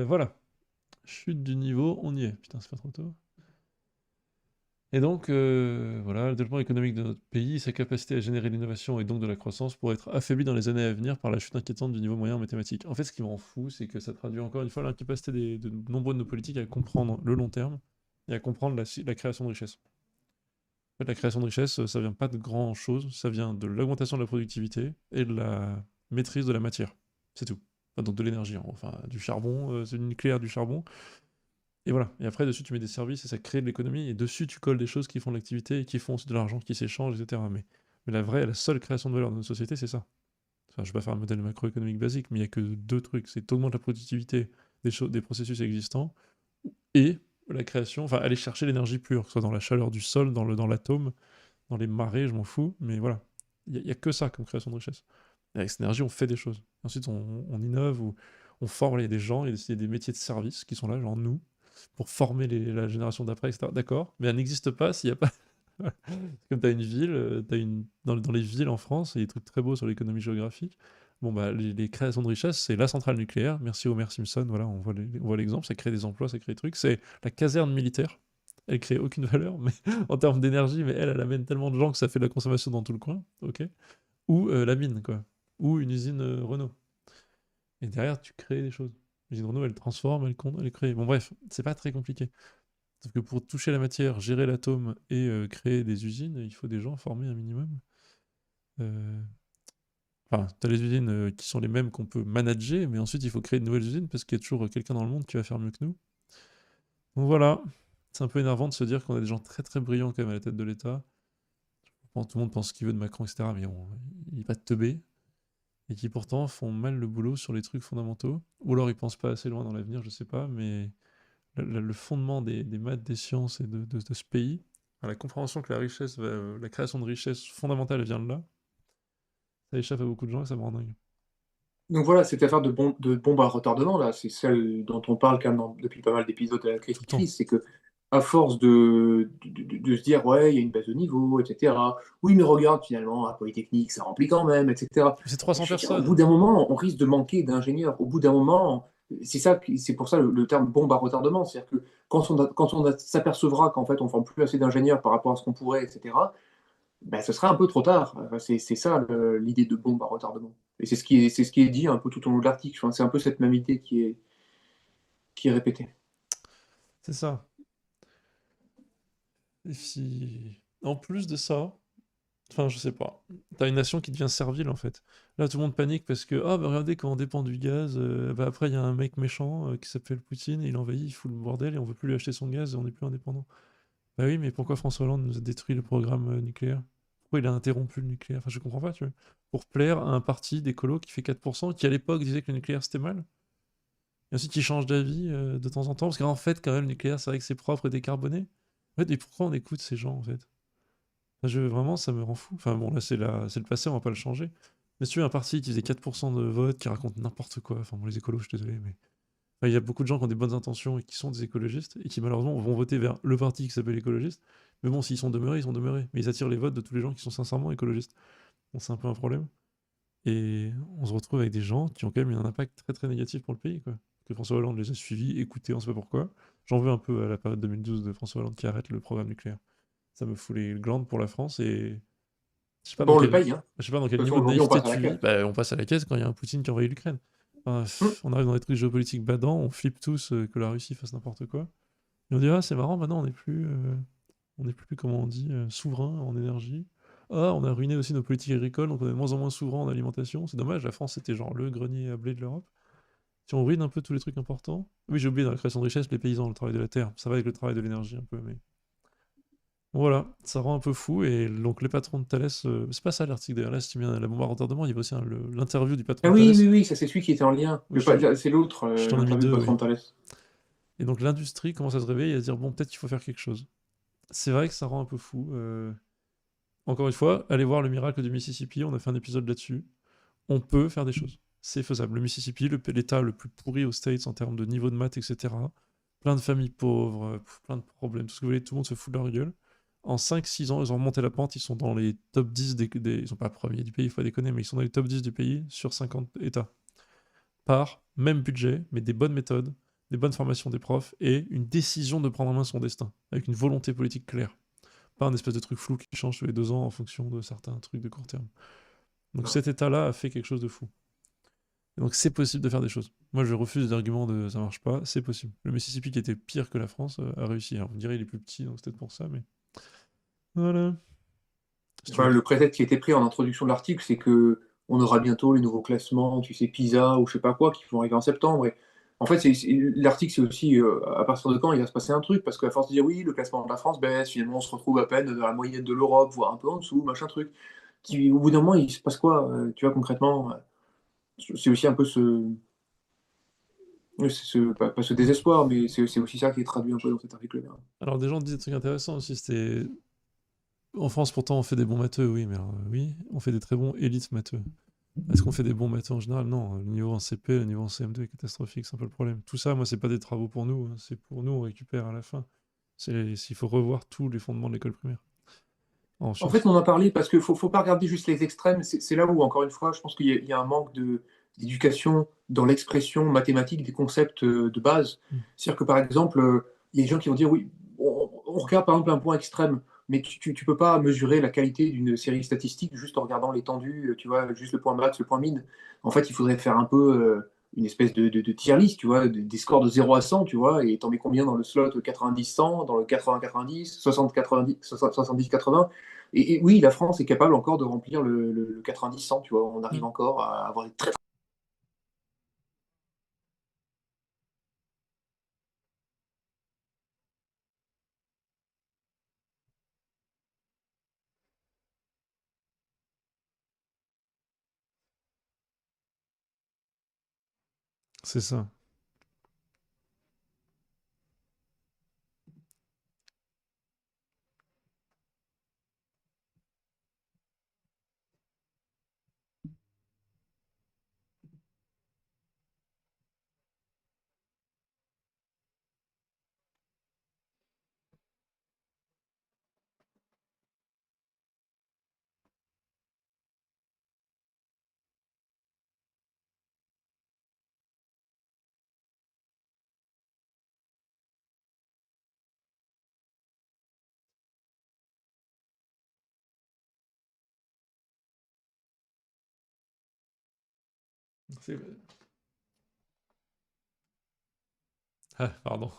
Voilà, chute du niveau, on y est. Putain, c'est pas trop tôt. Et donc, voilà, le développement économique de notre pays, sa capacité à générer l'innovation et donc de la croissance pourrait être affaibli dans les années à venir par la chute inquiétante du niveau moyen en mathématiques. En fait, ce qui m'en fout, c'est que ça traduit encore une fois l'incapacité de nombreux de nos politiques à comprendre le long terme et à comprendre la création de richesse. En fait, la création de richesse, ça vient pas de grand chose, ça vient de l'augmentation de la productivité et de la maîtrise de la matière. C'est tout. Enfin, donc de l'énergie, enfin du charbon, c'est du nucléaire, du charbon. Et voilà. Et après, dessus, tu mets des services et ça crée de l'économie. Et dessus, tu colles des choses qui font de l'activité et qui font aussi de l'argent qui s'échange, etc. Mais la seule création de valeur de notre société, c'est ça. Enfin, je vais pas faire un modèle macroéconomique basique, mais il n'y a que deux trucs. C'est augmenter la productivité des processus existants et la création, enfin, aller chercher l'énergie pure, que ce soit dans la chaleur du sol, dans l'atome, dans les marées, je m'en fous. Mais voilà. Il y a que ça comme création de richesse. Et avec cette énergie, on fait des choses. Ensuite, on innove ou on forme des gens, il y a des métiers de service qui sont là, genre nous, pour former la génération d'après, etc. D'accord, mais elle n'existe pas s'il n'y a pas. Comme tu as une ville, dans les villes en France, il y a des trucs très beaux sur l'économie géographique. Bon, bah, les créations de richesse, c'est la centrale nucléaire. Merci Homer Simpson, voilà, on voit l'exemple, ça crée des emplois, ça crée des trucs. C'est la caserne militaire. Elle crée aucune valeur mais en termes d'énergie, mais elle amène tellement de gens que ça fait de la consommation dans tout le coin, ok. Ou la mine, quoi. Ou une usine Renault. Et derrière, tu crées des choses. L'usine Renault, elle transforme, elle crée. Bon, bref, c'est pas très compliqué. Sauf que pour toucher la matière, gérer l'atome et créer des usines, il faut des gens formés un minimum. Euh, Enfin, t'as les usines qui sont les mêmes qu'on peut manager, mais ensuite il faut créer de nouvelles usines parce qu'il y a toujours quelqu'un dans le monde qui va faire mieux que nous. Donc voilà, c'est un peu énervant de se dire qu'on a des gens très très brillants quand même à la tête de l'État. Bon, tout le monde pense ce qu'il veut de Macron, etc. Mais il est pas de teubé. Et qui pourtant font mal le boulot sur les trucs fondamentaux. Ou alors ils pensent pas assez loin dans l'avenir, je sais pas, mais le fondement des maths, des sciences et de ce pays, la compréhension que la création de richesse fondamentale vient de là, ça échappe à beaucoup de gens et ça me rend dingue. Donc voilà, cette affaire de bombe à retardement, là, c'est celle dont on parle quand même depuis pas mal d'épisodes de la Tout crise le qui temps. crise, c'est que à force de se dire, ouais, il y a une baisse de niveau, etc. Oui, mais regarde, finalement, à Polytechnique, ça remplit quand même, etc. C'est 300 Je veux dire, au bout personnes. d'un moment, on risque de manquer d'ingénieurs. Au bout d'un moment, c'est pour ça le terme bombe à retardement. C'est-à-dire que s'apercevra qu'en fait, on ne forme plus assez d'ingénieurs par rapport à ce qu'on pourrait, etc., ben, ce sera un peu trop tard. Enfin, c'est ça l'idée de bombe à retardement. Et c'est ce qui est dit un peu tout au long de l'article. Enfin, c'est un peu cette même idée qui est répétée. C'est ça. Et si... En plus de ça, enfin, je sais pas. T'as une nation qui devient servile en fait. Là, tout le monde panique parce que, ah, bah regardez comment on dépend du gaz. Bah après, il y a un mec méchant qui s'appelle Poutine, et il envahit, il fout le bordel et on veut plus lui acheter son gaz et on n'est plus indépendant. Bah oui, mais pourquoi François Hollande nous a détruit le programme nucléaire? Pourquoi il a interrompu le nucléaire? Enfin, je comprends pas, tu vois. Pour plaire à un parti d'écolo qui fait 4%, qui à l'époque disait que le nucléaire c'était mal, et ensuite qui change d'avis de temps en temps, parce qu'en fait, quand même, le nucléaire, c'est vrai que c'est propre et décarboné. En fait, et pourquoi on écoute ces gens, en fait? Enfin, vraiment, ça me rend fou. Enfin bon, là, c'est le passé, on va pas le changer. Mais si tu veux, un parti qui faisait 4% de vote, qui raconte n'importe quoi, enfin bon, les écolos, je suis désolé, mais... Enfin, il y a beaucoup de gens qui ont des bonnes intentions et qui sont des écologistes, et qui malheureusement vont voter vers le parti qui s'appelle écologiste. Mais bon, s'ils sont demeurés, ils sont demeurés. Mais ils attirent les votes de tous les gens qui sont sincèrement écologistes. Bon, c'est un peu un problème. Et on se retrouve avec des gens qui ont quand même eu un impact très très négatif pour le pays, quoi. Que François Hollande les a suivis, écoutés, on sait pas pourquoi. J'en veux un peu à la période 2012 de François Hollande qui arrête le programme nucléaire. Ça me fout les glandes pour la France et Bon, on le paye, hein. je sais pas dans quel De toute niveau façon, de aujourd'hui, on naïveté passe à la tu vis. caisse. Bah, on passe à la caisse quand il y a un Poutine qui envahit l'Ukraine. Enfin, Hum. on arrive dans des trucs géopolitiques badants, on flippe tous que la Russie fasse n'importe quoi. Et on dit, ah, c'est marrant, maintenant on n'est plus, comment on dit, souverain en énergie. Ah, on a ruiné aussi nos politiques agricoles, donc on est de moins en moins souverain en alimentation. C'est dommage, la France c'était genre le grenier à blé de l'Europe. Si on ruine un peu tous les trucs importants. Oui, j'ai oublié dans la création de richesse, les paysans, le travail de la terre. Ça va avec le travail de l'énergie un peu, mais. Bon, voilà, ça rend un peu fou. Et donc les patrons de Thales, c'est pas ça l'article d'ailleurs. Là, si tu mets la bombe à retardement, il y avait aussi l'interview du patron Ah de oui, Thales. oui, oui, ça c'est celui qui était en lien. Oui, C'est l'autre, je t'en ai mis l'interview de deux, patron oui. de Thales. Et donc l'industrie commence à se réveiller et à se dire, bon, peut-être qu'il faut faire quelque chose. C'est vrai que ça rend un peu fou. Encore une fois, allez voir le miracle du Mississippi, on a fait un épisode là-dessus. On peut faire des choses. C'est faisable. Le Mississippi, l'État le plus pourri aux States en termes de niveau de maths, etc. Plein de familles pauvres, plein de problèmes, tout ce que vous voulez, tout le monde se fout de leur gueule. En 5-6 ans, ils ont remonté la pente, ils sont dans les top 10 ils sont pas premiers du pays, il faut pas déconner, mais ils sont dans les top 10 du pays sur 50 États. par même budget, mais des bonnes méthodes, des bonnes formations des profs et une décision de prendre en main son destin, avec une volonté politique claire. Pas un espèce de truc flou qui change tous les 2 ans en fonction de certains trucs de court terme. Donc cet état-là a fait quelque chose de fou. Et donc c'est possible de faire des choses. Moi je refuse l'argument de ça marche pas, c'est possible. Le Mississippi qui était pire que la France a réussi. Alors on dirait il est plus petit, donc c'est peut-être pour ça, mais voilà. Si tu Enfin, veux. le prétexte qui a été pris en introduction de l'article, c'est que on aura bientôt les nouveaux classements, tu sais, PISA ou je sais pas quoi, qui vont arriver en septembre. Et en fait, l'article, c'est aussi à partir de quand il va se passer un truc, parce qu'à force de dire oui, le classement de la France baisse, finalement, on se retrouve à peine dans la moyenne de l'Europe, voire un peu en dessous, machin truc. Au bout d'un moment, il se passe quoi, tu vois, concrètement? C'est aussi un peu pas ce désespoir, mais c'est aussi ça qui est traduit un peu dans cet article-là. Alors des gens disent des trucs intéressants aussi, c'était... En France pourtant on fait des bons matheux, oui, mais alors, oui, on fait des très bons élites matheux. Est-ce qu'on fait des bons matheux en général? Non, le niveau en CP, le niveau en CM2 est catastrophique, c'est un peu le problème. Tout ça, moi, c'est pas des travaux pour nous, hein, c'est pour nous, on récupère à la fin. Il faut revoir tous les fondements de l'école primaire. En En fait, sciences. on en a parlé parce qu'il faut pas regarder juste les extrêmes. C'est là où, encore une fois, je pense qu'il y a un manque d'éducation dans l'expression mathématique des concepts de base. Mm. C'est-à-dire que, par exemple, il y a des gens qui vont dire, oui, on regarde par exemple un point extrême, mais tu peux pas mesurer la qualité d'une série statistique juste en regardant l'étendue, tu vois, juste le point max, le point min. En fait, il faudrait faire un peu une espèce de tier list, tu vois, des scores de 0 à 100, tu vois, et t'en mets combien dans le slot 90-100, dans le 80-90, 60-90, 70-80. Et oui, la France est capable encore de remplir le 90-100, tu vois. On arrive Mm. encore à avoir des très. C'est ça. C'est- Ah, pardon.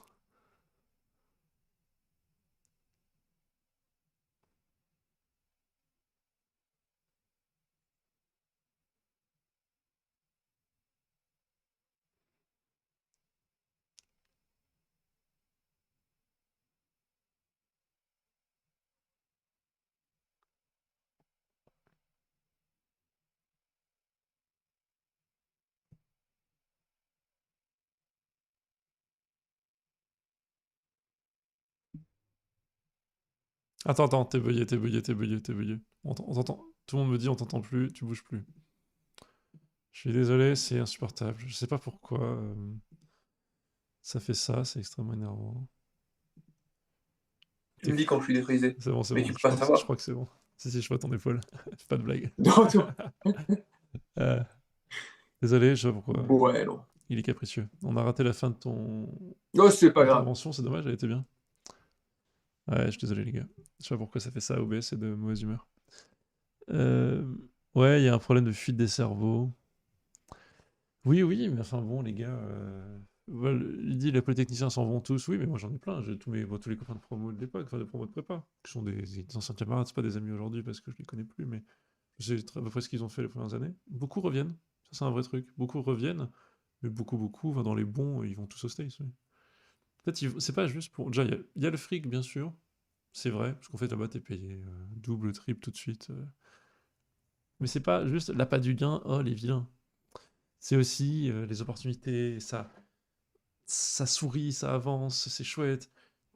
Attends, t'es bugué, t'es bugué, t'es bugué, t'es bugué. On t'entend. Tout le monde me dit on t'entend plus, tu bouges plus. Je suis désolé, c'est insupportable. Je sais pas pourquoi ça fait ça, c'est extrêmement énervant. Tu me dis quand je suis défrisé. C'est Mais bon, tu peux pas je savoir. crois que c'est bon. Si, je vois ton épaule. Pas de blague. Non, non. Euh, désolé, je sais pas pourquoi. Ouais, non. Il est capricieux. On a raté la fin de ton Non, c'est pas grave. intervention, c'est dommage, elle était bien. Ouais, je suis désolé les gars. Je sais pas pourquoi ça fait ça, OBS, c'est de mauvaise humeur. Euh, ouais, il y a un problème de fuite des cerveaux. Oui, oui, mais enfin bon, les gars, voilà, il dit les polytechniciens s'en vont tous. Oui, mais moi j'en ai plein. J'ai tous les copains de promo de l'époque, enfin de promo de prépa, qui sont des anciens camarades, c'est pas des amis aujourd'hui parce que je les connais plus, mais je sais à peu près ce qu'ils ont fait les premières années. Beaucoup reviennent, ça c'est un vrai truc. Beaucoup reviennent, mais beaucoup, dans les bons, ils vont tous au States. Oui. En fait, c'est pas juste pour. Déjà, il y a le fric, bien sûr, c'est vrai, parce qu'en fait là-bas t'es payé double, triple tout de suite. Mais c'est pas juste l'appât du gain, oh les vilains. C'est aussi les opportunités, ça sourit, ça avance, c'est chouette.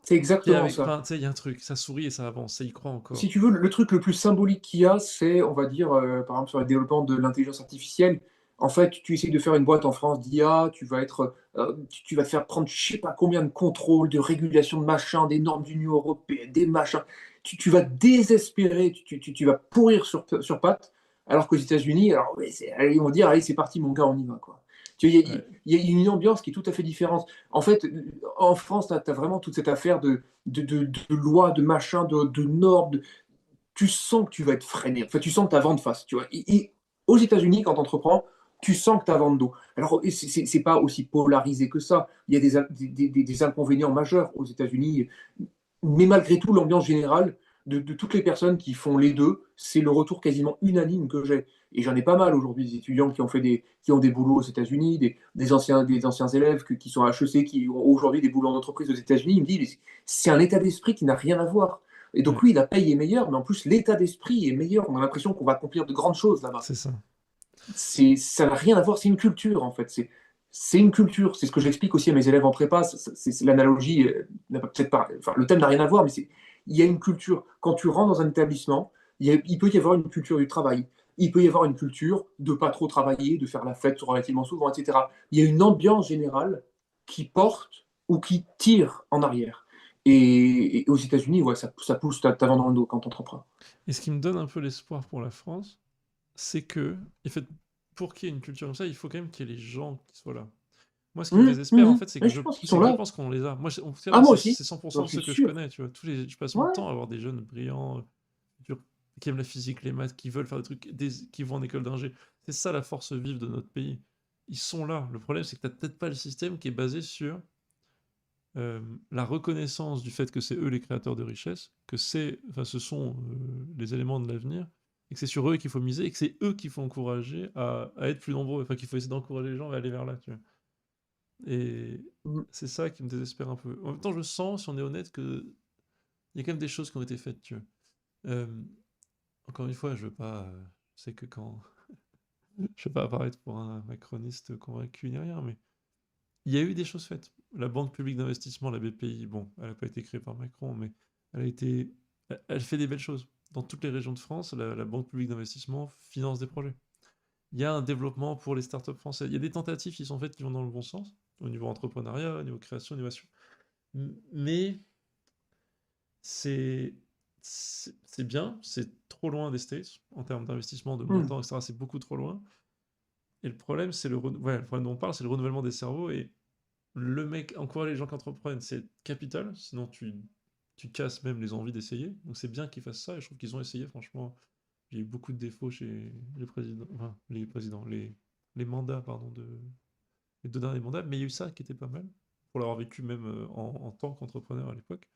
C'est exactement ça. Enfin, tu sais, il y a un truc, ça sourit et ça avance, ça y croit Si encore. tu veux, le truc le plus symbolique qu'il y a, c'est, on va dire, par exemple, sur le développement de l'intelligence artificielle. En fait, tu essayes de faire une boîte en France d'IA, tu vas te faire prendre je sais pas combien de contrôles, de régulation de machin, des normes de l'Union européenne, des machins. Tu vas désespérer, tu vas pourrir sur pattes, alors qu'aux États-Unis, alors, ouais, allez, ils vont dire, allez, c'est parti, mon gars, on y va, quoi. Tu vois, Ouais, il y a une ambiance qui est tout à fait différente. En fait, en France, tu as vraiment toute cette affaire de loi, de machin, de normes. Tu sens que tu vas être freiné. Enfin, tu sens que tu as vent de face. Tu vois. Aux États-Unis, quand tu entreprends, tu sens que tu as vent de dos. Alors, c'est pas aussi polarisé que ça. Il y a des inconvénients majeurs aux États-Unis. Mais malgré tout, l'ambiance générale de toutes les personnes qui font les deux, c'est le retour quasiment unanime que j'ai. Et j'en ai pas mal aujourd'hui, des étudiants qui ont des boulots aux États-Unis, des anciens élèves qui sont à HEC, qui ont aujourd'hui des boulots en entreprise aux États-Unis. Ils me disent, c'est un état d'esprit qui n'a rien à voir. Et donc, ouais, oui, la paye est meilleure, mais en plus, l'état d'esprit est meilleur. On a l'impression qu'on va accomplir de grandes choses là-bas. c'est ça. Ça n'a rien à voir, c'est une culture en fait. C'est une culture. C'est ce que j'explique aussi à mes élèves en prépa. C'est l'analogie, n'a peut-être pas, enfin, le thème n'a rien à voir, mais il y a une culture. Quand tu rentres dans un établissement, il peut y avoir une culture du travail. Il peut y avoir une culture de pas trop travailler, de faire la fête relativement souvent, etc. Il y a une ambiance générale qui porte ou qui tire en arrière. Et aux États-Unis, ouais, ça pousse ta vent dans le dos quand tu entreprends. Et ce qui me donne un peu l'espoir pour la France, c'est que, en fait, pour qu'il y ait une culture comme ça, il faut quand même qu'il y ait les gens qui soient là. Moi, ce qui me désespère, en fait, Mais je pense qu'ils sont c'est que je là. pense qu'on les a. Moi, en tout cas, Ah, moi, moi c'est aussi, 100% j'en de suis ceux que je sûr. connais, tu vois. Je passe mon Ouais. temps à avoir des jeunes brillants, futurs, qui aiment la physique, les maths, qui veulent faire des trucs, qui vont en école d'ingé. C'est ça la force vive de notre pays. Ils sont là. Le problème, c'est que t'as peut-être pas le système qui est basé sur euh, la reconnaissance du fait que c'est eux les créateurs de richesse, enfin, ce sont les éléments de l'avenir, et que c'est sur eux qu'il faut miser, et que c'est eux qu'il faut encourager à être plus nombreux, enfin qu'il faut essayer d'encourager les gens à aller vers là, tu vois. Et Mm. c'est ça qui me désespère un peu. En même temps, je sens, si on est honnête, que il y a quand même des choses qui ont été faites, tu vois. Euh, Encore une fois, je veux pas, je sais que quand, je veux pas apparaître pour un macroniste convaincu ni rien, mais il y a eu des choses faites. La Banque publique d'investissement, la BPI, bon, elle n'a pas été créée par Macron, mais elle fait des belles choses. Dans toutes les régions de France, la Banque publique d'investissement finance des projets. Il y a un développement pour les startups françaises. Il y a des tentatives qui sont faites qui vont dans le bon sens, au niveau entrepreneuriat, au niveau création, innovation. Mais c'est c'est bien, c'est trop loin des States en termes d'investissement, de Mm. montant, etc. C'est beaucoup trop loin. Et le problème, le problème dont on parle, c'est le renouvellement des cerveaux. Et le mec, encourager les gens qui entreprennent, c'est capital, sinon tu casses même les envies d'essayer. Donc c'est bien qu'ils fassent ça, et je trouve qu'ils ont essayé, franchement. Il y a eu beaucoup de défauts chez les présidents, les mandats, pardon, les deux derniers mandats, mais il y a eu ça qui était pas mal, pour l'avoir vécu même en tant qu'entrepreneur à l'époque,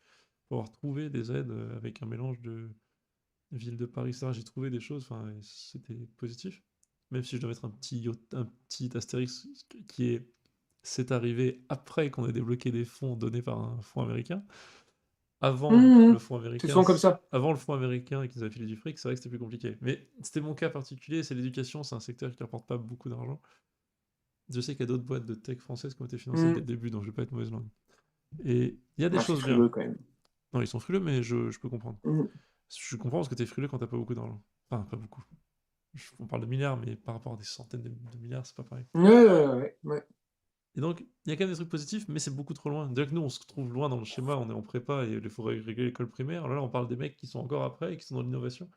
pour avoir trouvé des aides avec un mélange de ville de Paris, etc. J'ai trouvé des choses, enfin, et c'était positif. Même si je dois mettre un petit astérix qui est c'est arrivé après qu'on ait débloqué des fonds donnés par un fonds américain. Avant Mm. le fonds C'est américain, souvent comme ça. avant le fonds américain et qu'ils avaient filé du fric, c'est vrai que c'était plus compliqué. Mais c'était mon cas particulier, c'est l'éducation, c'est un secteur qui ne rapporte pas beaucoup d'argent. Je sais qu'il y a d'autres boîtes de tech françaises qui ont été financées dès Mm. le début, donc je ne vais pas être mauvaise langue. Et il y a des Ah, c'est choses bien. frileux quand même. Non, ils sont frileux, mais je peux comprendre. Mm. Je comprends parce que tu es frileux quand t'as pas beaucoup d'argent. Enfin, pas beaucoup. On parle de milliards, mais par rapport à des centaines de milliards, c'est pas pareil. Ouais, ouais, ouais, ouais. Et donc, il y a quand même des trucs positifs, mais c'est beaucoup trop loin. Déjà que nous, on se trouve loin dans le schéma, on est en prépa et il faut régler l'école primaire. Là, on parle des mecs qui sont encore après et qui sont dans l'innovation.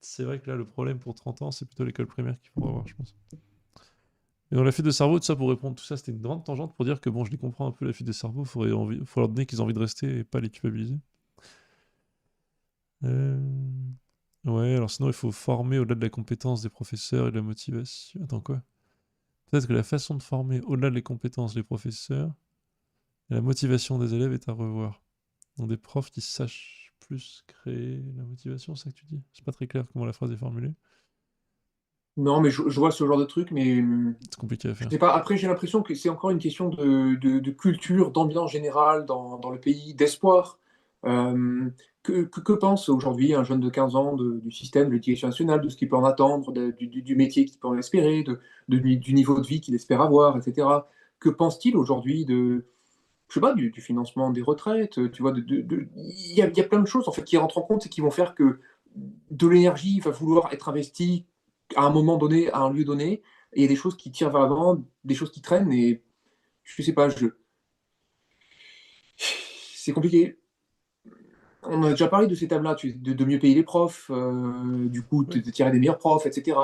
C'est vrai que là, le problème pour 30 ans, c'est plutôt l'école primaire qu'il faut revoir, je pense. Et dans la fuite de cerveau, tout ça pour répondre, tout ça, c'était une grande tangente pour dire que bon, je les comprends un peu, la fuite de cerveau, faut leur donner qu'ils ont envie de rester et pas les culpabiliser. Euh, Ouais, alors sinon, il faut former au-delà de la compétence des professeurs et de la motivation. Attends, quoi? Peut-être que la façon de former au-delà des compétences des professeurs et la motivation des élèves est à revoir. Donc des profs qui sachent plus créer la motivation, c'est ça que tu dis? C'est pas très clair comment la phrase est formulée. Non, mais je vois ce genre de truc, mais C'est compliqué à je faire. sais pas. Après, j'ai l'impression que c'est encore une question de culture, d'ambiance générale dans le pays, d'espoir. Euh, que pense aujourd'hui un jeune de 15 ans du système de l'éducation nationale, de ce qu'il peut en attendre, du métier qu'il peut en espérer, du niveau de vie qu'il espère avoir, etc. Que pense-t-il aujourd'hui je sais pas, du financement des retraites, tu vois, il y a plein de choses en fait qui rentrent en compte et qui vont faire que de l'énergie va vouloir être investie à un moment donné, à un lieu donné, et il y a des choses qui tirent vers l'avant, des choses qui traînent, et je sais pas, c'est compliqué. On a déjà parlé de ces tables-là, de mieux payer les profs, du coup, Oui. de tirer des meilleurs profs, etc.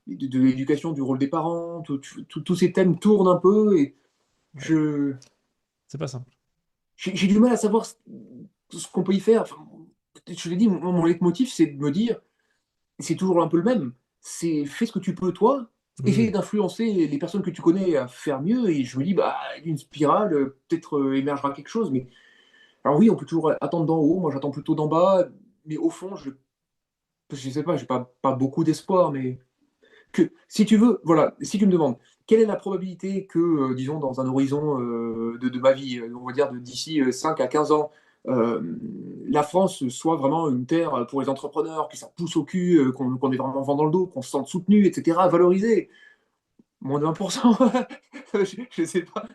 de l'éducation, du rôle des parents, tous ces thèmes tournent un peu et Ouais, je, c'est pas simple. j'ai du mal à savoir ce qu'on peut y faire. Enfin, je l'ai dit, mon leitmotiv, c'est de me dire, c'est toujours un peu le même, c'est fais ce que tu peux toi, Oui, essaye oui. d'influencer les personnes que tu connais à faire mieux, et je me dis, bah, une spirale, peut-être émergera quelque chose, mais alors oui, on peut toujours attendre d'en haut, moi j'attends plutôt d'en bas, mais au fond, je sais pas, j'ai pas beaucoup d'espoir, mais si tu veux, voilà, si tu me demandes, quelle est la probabilité que, disons, dans un horizon de ma vie, on va dire d'ici 5 à 15 ans, la France soit vraiment une terre pour les entrepreneurs, que ça pousse au cul, qu'on est vraiment vent dans le dos, qu'on se sente soutenu, etc., valorisé? Moins de 20%. Je sais pas.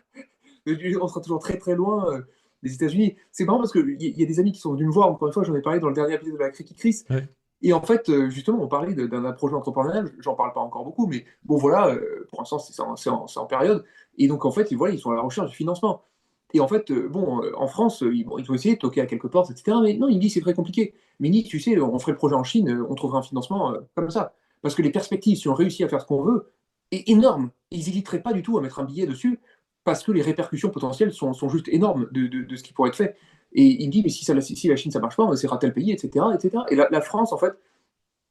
On sera toujours très très loin des États-Unis. C'est marrant parce qu'il y a des amis qui sont venus me voir, encore une fois, j'en ai parlé dans le dernier épisode de la Critique Cris, Ouais. et en fait, justement, on parlait d'un projet entrepreneurial, j'en parle pas encore beaucoup, mais bon voilà, pour l'instant c'est en période. Et donc en fait, voilà, ils sont à la recherche du financement. Et en fait, bon, en France, ils ont essayé de toquer à quelques portes, etc. Mais non, il me dit c'est très compliqué. Mais il me dit, tu sais, on ferait le projet en Chine, on trouverait un financement comme ça. Parce que les perspectives, si on réussit à faire ce qu'on veut, est énorme. Ils n'hésiteraient pas du tout à mettre un billet dessus, parce que les répercussions potentielles sont juste énormes de ce qui pourrait être fait. Et il me dit, mais si la Chine ça marche pas, on essaiera tel pays, etc. etc. Et la France, en fait,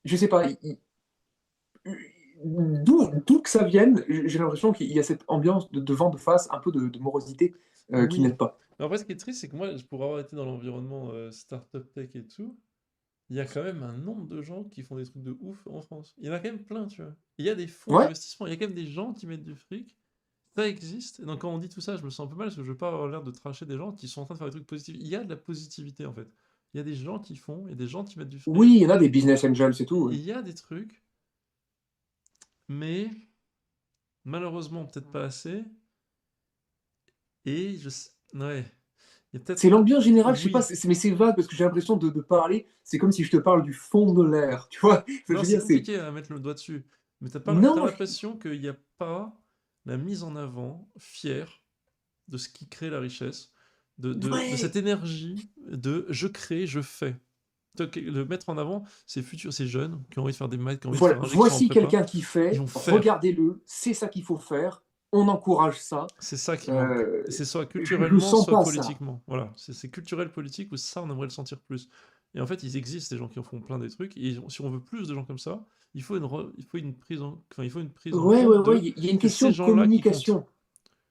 je sais pas, d'où que ça vienne, j'ai l'impression qu'il y a cette ambiance de vent de face, un peu de morosité qui Oui. n'aide pas. Mais après, ce qui est triste, c'est que moi, pour avoir été dans l'environnement startup tech et tout, il y a quand même un nombre de gens qui font des trucs de ouf en France. Il y en a quand même plein, tu vois. Il y a des fonds Ouais, d'investissement, il y a quand même des gens qui mettent du fric. Ça existe. Et donc, quand on dit tout ça, je me sens un peu mal parce que je veux pas avoir l'air de tracher des gens qui sont en train de faire des trucs positifs. Il y a de la positivité, en fait. Il y a des gens qui font, il y a des gens qui mettent du oui, fric. il y en a des business angels, c'est tout. Et Ouais. il y a des trucs, mais malheureusement, peut-être pas assez. Et ouais, il y a peut-être. C'est l'ambiance générale, je sais pas, Oui. mais c'est vague parce que j'ai l'impression de parler, c'est comme si je te parle du fond de l'air, tu vois. Je Non, veux c'est dire, c'est. compliqué à mettre le doigt dessus. Mais t'as Non, l'impression qu'il n'y a pas la mise en avant fière de ce qui crée la richesse, de cette ouais, énergie de je crée, je fais. Le mettre en avant, ces futurs, ces jeunes qui ont envie de faire des maths, qui ont envie de voilà, faire un G, qui sont en voici prépa, quelqu'un qui ils fait, vont faire. regardez-le, c'est ça qu'il faut faire, on encourage ça. C'est ça qui manque. Euh, Et c'est soit je culturellement, sens soit pas ça. politiquement. Voilà, c'est culturel, politique, ou ça, on aimerait le sentir plus. Et en fait, ils existent, des gens qui en font plein des trucs. Et si on veut plus de gens comme ça, il faut une prise en, enfin, il faut une prise en Ouais, ouais, compte ouais, de il y a une c'est question ces de gens-là qui comptent. communication,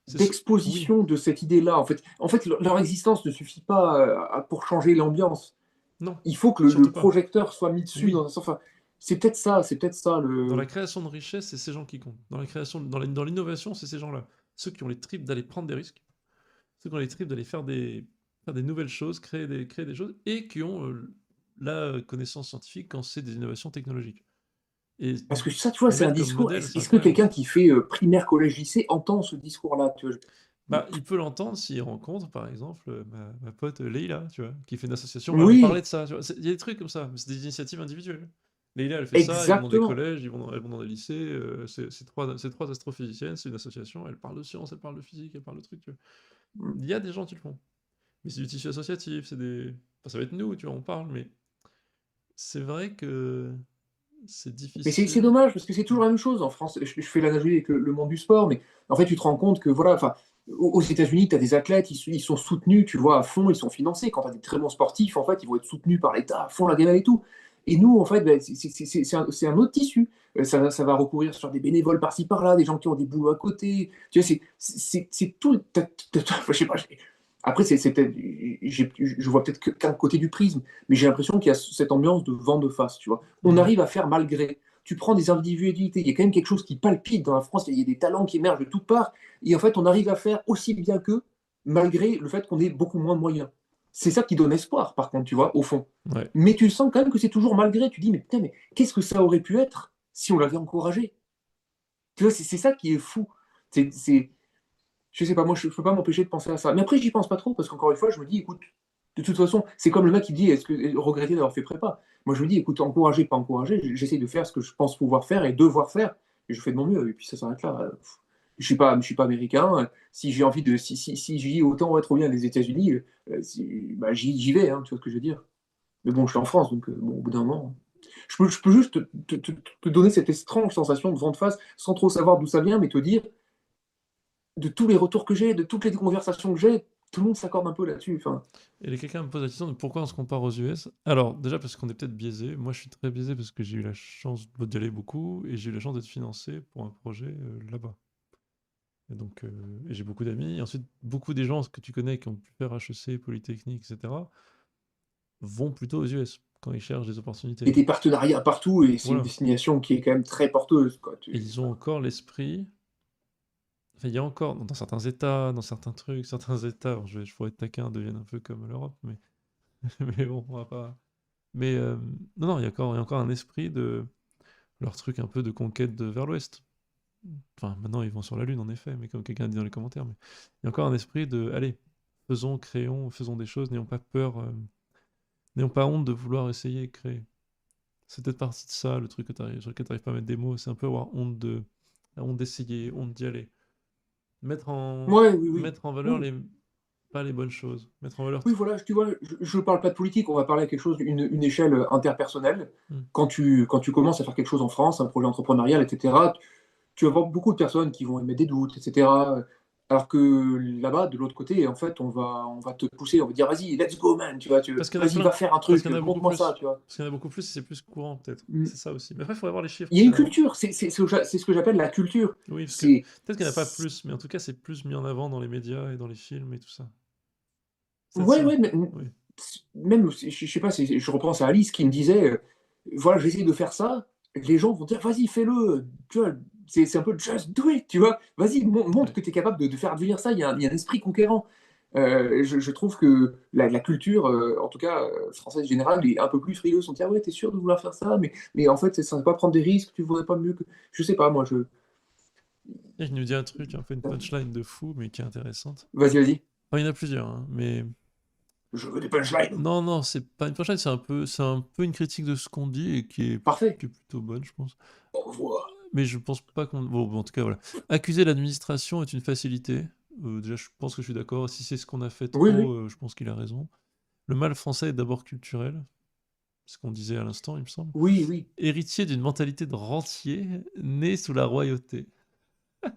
Oui, d'exposition de cette idée-là. En fait leur existence ne suffit pas pour changer l'ambiance. non, Il faut que le surtout pas. projecteur soit mis dessus dans Oui, un sens. Enfin, c'est peut-être ça dans la le. création de richesse, c'est ces gens qui comptent. Dans la création, dans l'innovation, c'est ces gens-là. Ceux qui ont les tripes d'aller prendre des risques, ceux qui ont les tripes d'aller faire des nouvelles choses, créer des choses, et qui ont la connaissance scientifique quand c'est des innovations technologiques. Et Parce que ça, tu vois, les c'est un mettre comme discours. modèle, Est-ce c'est est-ce que incroyable. quelqu'un qui fait primaire, collège, lycée entend ce discours-là, tu vois? Bah, il peut l'entendre s'il rencontre, par exemple, ma pote Leïla, tu vois, qui fait une association. Elle lui parlait Oui, de ça, tu vois. Il y a des trucs comme ça, mais c'est des initiatives individuelles. Leïla, elle fait ça, ils vont dans des exactement. collèges, elles vont dans des lycées. C'est trois astrophysiciennes, c'est une association. Elles parlent de science, elles parlent de physique, elles parlent de trucs, tu vois. Il y a des gens qui le font. Mais c'est du tissu associatif, c'est des. Enfin, ça va être nous, tu vois, on parle, mais c'est vrai que c'est Mais c'est difficile. dommage parce que c'est toujours la même chose en France. Je fais l'analogie avec le monde du sport, mais en fait, tu te rends compte que voilà, enfin, aux États-Unis, tu as des athlètes, ils sont soutenus, tu vois, à fond, ils sont financés. Quand tu as des très bons sportifs, en fait, ils vont être soutenus par l'État à fond la gamelle et tout. Et nous, en fait, ben, c'est un autre tissu. Ça va recourir sur des bénévoles par-ci par-là, des gens qui ont des boulots à côté. Tu vois, c'est tout. Je sais pas. Après, c'est peut-être, je vois peut-être qu'un côté du prisme, mais j'ai l'impression qu'il y a cette ambiance de vent de face, tu vois. On Ouais. arrive à faire malgré. Tu prends des individualités, il y a quand même quelque chose qui palpite dans la France, il y a des talents qui émergent de toutes parts, et en fait, on arrive à faire aussi bien qu'eux, malgré le fait qu'on ait beaucoup moins de moyens. C'est ça qui donne espoir, par contre, tu vois, au fond. Ouais. Mais tu sens quand même que c'est toujours malgré. Tu dis, mais putain, mais qu'est-ce que ça aurait pu être si on l'avait encouragé? Tu vois, c'est ça qui est fou. C'est, je sais pas, moi, je peux pas m'empêcher de penser à ça. Mais après, j'y pense pas trop, parce qu'encore une fois, je me dis, écoute, de toute façon, c'est comme le mec qui dit, est-ce que regretter d'avoir fait prépa? Moi, je me dis, écoute, encourager, pas encourager, j'essaie de faire ce que je pense pouvoir faire et devoir faire, et je fais de mon mieux, et puis ça s'arrête là. Je suis pas américain. Si j'ai envie de, si je dis autant va trop bien les États-Unis, bah, j'y vais, hein, tu vois ce que je veux dire. Mais bon, je suis en France, donc bon, au bout d'un moment. Je peux juste te donner cette étrange sensation de vent face, sans trop savoir d'où ça vient, mais te dire, de tous les retours que j'ai, de toutes les conversations que j'ai, tout le monde s'accorde un peu là-dessus. Enfin, Et quelqu'un me pose la question de pourquoi on se compare aux US. Alors, déjà parce qu'on est peut-être biaisé. Moi, je suis très biaisé parce que j'ai eu la chance d'y aller beaucoup et j'ai eu la chance d'être financé pour un projet là-bas. Et donc, et j'ai beaucoup d'amis. Et ensuite, beaucoup des gens que tu connais qui ont pu faire HEC, Polytechnique, etc., vont plutôt aux US quand ils cherchent des et opportunités. des partenariats partout, et c'est une Voilà. destination qui est quand même très porteuse, quoi. Et ils ont encore l'esprit. Enfin, il y a encore, dans certains États, dans certains trucs, certains États, alors je pourrais être taquin, deviennent un peu comme l'Europe, mais, mais bon, on va pas. Mais non, non, il y a encore un esprit de leur truc un peu de conquête vers l'Ouest. Enfin, maintenant ils vont sur la Lune en effet, mais comme quelqu'un a dit dans les commentaires, mais il y a encore un esprit de, allez, faisons, créons, faisons des choses, n'ayons pas peur, n'ayons pas honte de vouloir essayer et créer. C'est peut-être partie de ça, le truc sur lequel tu n'arrives pas à mettre des mots, c'est un peu avoir honte d'essayer, honte d'y aller. Ouais, oui, oui. Mettre en valeur Oui, pas les bonnes choses. Mettre en valeur oui, tout. voilà, tu vois, je parle pas de politique, on va parler à quelque chose, une échelle interpersonnelle. Hmm. Quand tu commences à faire quelque chose en France, un projet entrepreneurial, etc., tu vas voir beaucoup de personnes qui vont émettre des doutes, etc. Alors que là-bas, de l'autre côté, en fait, on va te pousser, on va dire, vas-y, let's go, man, tu vois, Parce qu'il y en a vas-y, va plein. faire un Parce truc, qu'il y en a beaucoup montre-moi ça, plus. tu vois. Parce qu'il y en a beaucoup plus et c'est plus courant, peut-être. Mm. C'est ça aussi. Mais après, il faudrait voir les chiffres Il y pour a une savoir. culture, c'est ce que j'appelle la culture. Oui, parce que C'est, peut-être qu'il n'y en a pas plus, mais en tout cas, c'est plus mis en avant dans les médias et dans les films et tout ça. C'est peut-être ouais, ça. ouais, mais Oui. même, je sais pas, je repense à Alice qui me disait, voilà, j'essaie de faire ça, les gens vont dire, vas-y, fais-le, tu vois, c'est un peu just do it, tu vois, vas-y, montre Ouais. que tu es capable de faire advenir ça, il y a un esprit conquérant. Je trouve que la culture, en tout cas française générale, est un peu plus frileuse. On dit, ah ouais, t'es sûr de vouloir faire ça, mais en fait, ça ne va pas prendre des risques, tu voudrais pas mieux que. Je sais pas, moi, je. Et il nous dit un truc, un peu une punchline de fou, mais qui est intéressante. Vas-y, vas-y, Enfin, il y en a plusieurs, hein, mais je veux des punchlines. non, non, c'est pas une punchline, c'est un peu une critique de ce qu'on dit et Parfait, qui est plutôt bonne, je pense. au revoir. Mais je pense pas qu'on. Bon, en tout cas, voilà. Accuser l'administration est une facilité. Déjà, je pense que je suis d'accord. Si c'est ce qu'on a fait Oui, trop, oui, je pense qu'il a raison. Le mal français est d'abord culturel, ce qu'on disait à l'instant, il me semble. oui, oui. Héritier d'une mentalité de rentier, né sous la royauté. Ça,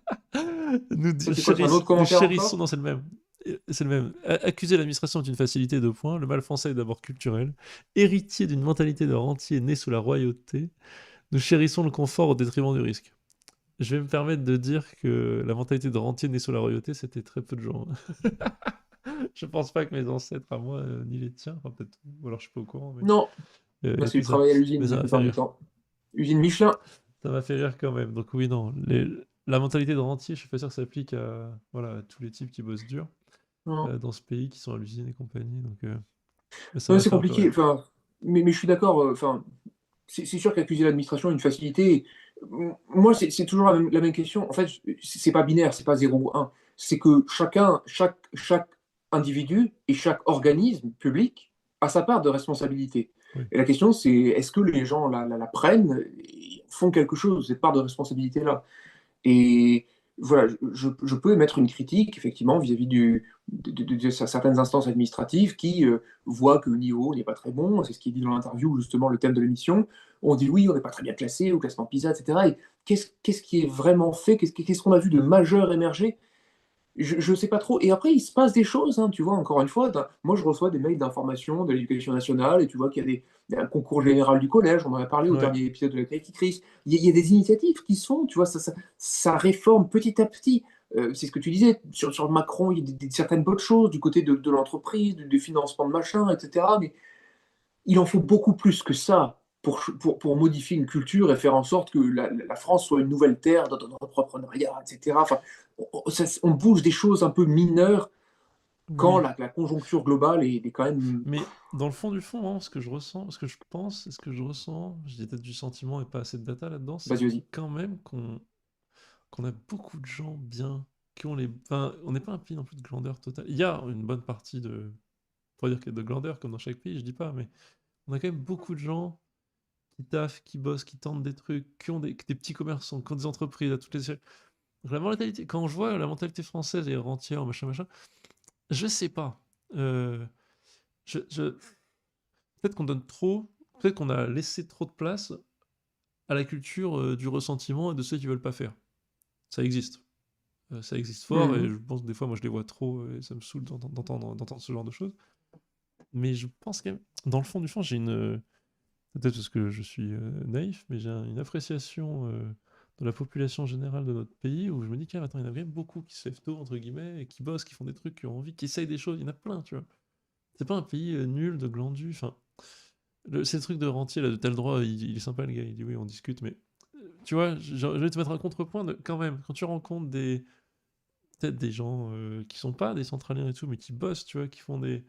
c'est quoi, c'est un autre Nous commentaire chérissons. encore? Non, c'est le même. C'est le même. Accuser l'administration est une facilité, deux points. Le mal français est d'abord culturel. Héritier d'une mentalité de rentier, né sous la royauté, nous chérissons le confort au détriment du risque. Je vais me permettre de dire que la mentalité de rentier né sous la royauté, c'était très peu de gens. Je pense pas que mes ancêtres à moi, ni les tiens, enfin peut-être, ou alors je suis pas au courant, Non, bah, c'est du travail à mais l'usine ça la m'a fait plupart du rire. temps. Usine Michelin. Ça m'a fait rire quand même. Donc oui, non, la mentalité de rentier, je suis pas sûr que ça s'applique à, voilà, à tous les types qui bossent dur Non. dans ce pays, qui sont à l'usine et compagnie. Donc, mais ça Non, m'a c'est fait un peu compliqué. rire. Enfin, mais je suis d'accord. Enfin, c'est sûr qu'accuser l'administration est une facilité. Moi, c'est toujours la même question. En fait, c'est pas binaire, c'est pas 0 ou 1. C'est que chaque individu et chaque organisme public a sa part de responsabilité. Oui. Et la question, c'est est-ce que les gens la prennent et font quelque chose de cette part de responsabilité-là? Et voilà, je peux émettre une critique, effectivement, vis-à-vis de certaines instances administratives qui voient que le niveau n'est pas très bon. C'est ce qui est dit dans l'interview, justement, le thème de l'émission. On dit oui, on n'est pas très bien classé au classement PISA, etc. Et qu'est-ce qui est vraiment fait? Qu'est-ce qu'on a vu de majeur émerger? Je sais pas trop. Et après, il se passe des choses, hein, tu vois, encore une fois. Moi, je reçois des mails d'information de l'éducation nationale et tu vois qu'il y a un concours général du collège. On en a parlé au Ouais. dernier épisode de la Crise. Il y a des initiatives qui se font, tu vois, ça réforme petit à petit. C'est ce que tu disais, sur Macron, il y a certaines bonnes choses du côté de l'entreprise, du financement de machin, etc. Mais il en faut beaucoup plus que ça pour modifier une culture et faire en sorte que la France soit une nouvelle terre d'entrepreneuriat, etc. Enfin, on bouge des choses un peu mineures quand Oui. la conjoncture globale est quand même. Mais dans le fond du fond, vraiment, ce que je ressens, ce que je pense, et ce que je ressens, j'ai peut-être du sentiment et pas assez de data là-dedans, c'est Vas-y, vas-y. quand même qu'on a beaucoup de gens bien, qui ont les. Enfin, on n'est pas un pays non plus de glandeur totale. Il y a une bonne partie de. On pourrait dire qu'il y a de glandeur comme dans chaque pays, je dis pas, mais on a quand même beaucoup de gens qui taffent, qui bossent, qui tentent des trucs, qui ont des petits commerçants, qui ont des entreprises à toutes les échelles. Donc la mentalité, quand je vois la mentalité française et rentière, machin, machin, je sais pas. Euh, je, je- Peut-être qu'on donne trop, peut-être qu'on a laissé trop de place à la culture du ressentiment et de ceux qui veulent pas faire. Ça existe. Ça existe fort et Mhm. je pense que des fois, moi, je les vois trop et ça me saoule d'entendre ce genre de choses. Mais je pense que dans le fond du fond, j'ai une. Peut-être parce que je suis naïf, mais j'ai une appréciation de la population générale de notre pays où je me dis, attends, il y en a quand même beaucoup qui se lèvent tôt, entre guillemets, et qui bossent, qui font des trucs, qui ont envie, qui essayent des choses. Il y en a plein, tu vois. C'est pas un pays nul, de glandu. Enfin, c'est le truc de rentier, là, de tel droit, il est sympa, le gars. Il dit, oui, on discute, mais tu vois, je vais te mettre un contrepoint quand même. Quand tu rencontres peut-être des gens qui sont pas des centraliens et tout, mais qui bossent, tu vois, qui font des.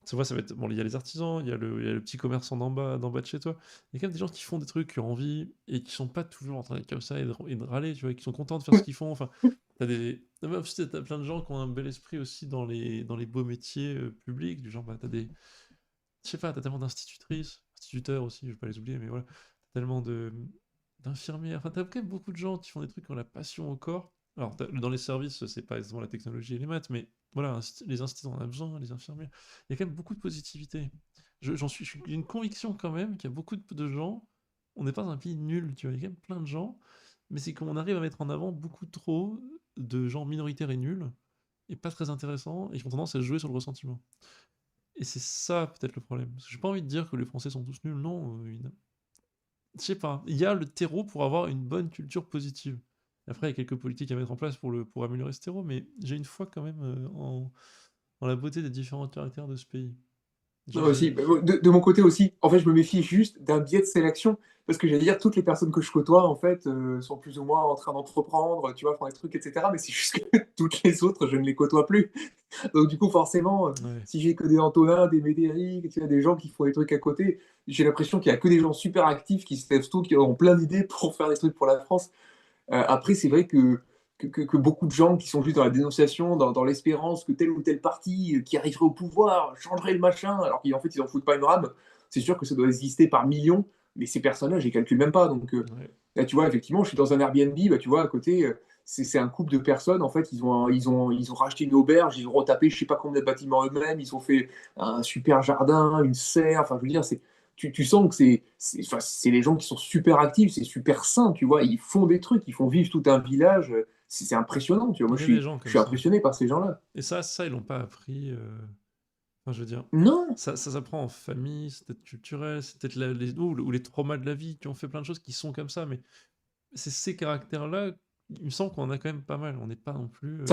Tu vois, ça va être. Bon, il y a les artisans, il y a le petit commerçant d'en bas de chez toi. Il y a quand même des gens qui font des trucs, qui ont envie, et qui sont pas toujours en train d'être comme ça et de râler, tu vois, qui sont contents de faire ce qu'ils font. Enfin, t'as des. Même en plus, t'as plein de gens qui ont un bel esprit aussi dans les beaux métiers publics, du genre, bah, t'as des. Je sais pas, t'as tellement d'institutrices, instituteurs aussi, je vais pas les oublier, mais voilà. T'as tellement d'infirmières. Enfin, t'as quand même beaucoup de gens qui font des trucs qui ont la passion au corps. Alors, dans les services, c'est pas exactement la technologie et les maths, mais voilà, les instituts, on en a besoin, les infirmières. Il y a quand même beaucoup de positivité. J'ai une conviction quand même qu'il y a beaucoup de gens. On n'est pas un pays nul, tu vois. Il y a quand même plein de gens, mais c'est qu'on arrive à mettre en avant beaucoup trop de gens minoritaires et nuls, et pas très intéressants, et qui ont tendance à jouer sur le ressentiment. Et c'est ça peut-être le problème. Parce que j'ai pas envie de dire que les Français sont tous nuls, non. Je sais pas. Il y a le terreau pour avoir une bonne culture positive. Après, il y a quelques politiques à mettre en place pour améliorer ce terreau, mais j'ai une foi quand même en la beauté des différents caractères de ce pays. Moi aussi, bah, de mon côté aussi, en fait, je me méfie juste d'un biais de sélection, parce que j'allais dire, toutes les personnes que je côtoie, en fait, sont plus ou moins en train d'entreprendre, tu vois, faire des trucs, etc. Mais c'est juste que toutes les autres, je ne les côtoie plus. Donc, du coup, forcément, Ouais. si j'ai que des Antonin, des Médéric, tu vois, des gens qui font des trucs à côté, j'ai l'impression qu'il y a que des gens super actifs qui se lèvent tôt, qui ont plein d'idées pour faire des trucs pour la France. Après, c'est vrai que beaucoup de gens qui sont juste dans la dénonciation, dans l'espérance que tel ou tel parti qui arriverait au pouvoir changerait le machin, alors qu'en fait, ils en foutent pas une rame, c'est sûr que ça doit exister par millions, mais ces personnes-là, je les calcule même pas. Donc Ouais. là, tu vois, effectivement, je suis dans un Airbnb, bah, tu vois, à côté, c'est un couple de personnes, en fait, ils ont racheté une auberge, ils ont retapé je sais pas combien de bâtiments eux-mêmes, ils ont fait un super jardin, une serre, enfin, je veux dire, tu sens que enfin, c'est des gens qui sont super actifs, c'est super sain, tu vois, ils font des trucs, ils font vivre tout un village, c'est impressionnant, tu vois, moi Il y a des gens je comme suis ça. impressionné par ces gens-là. Et ça, ils l'ont pas appris. Enfin, je veux dire, Non, ça s'apprend en famille, c'est peut-être culturel, c'est peut-être ou les traumas de la vie qui ont fait plein de choses qui sont comme ça, mais c'est ces caractères-là, il me semble qu'on en a quand même pas mal. On n'est pas non plus.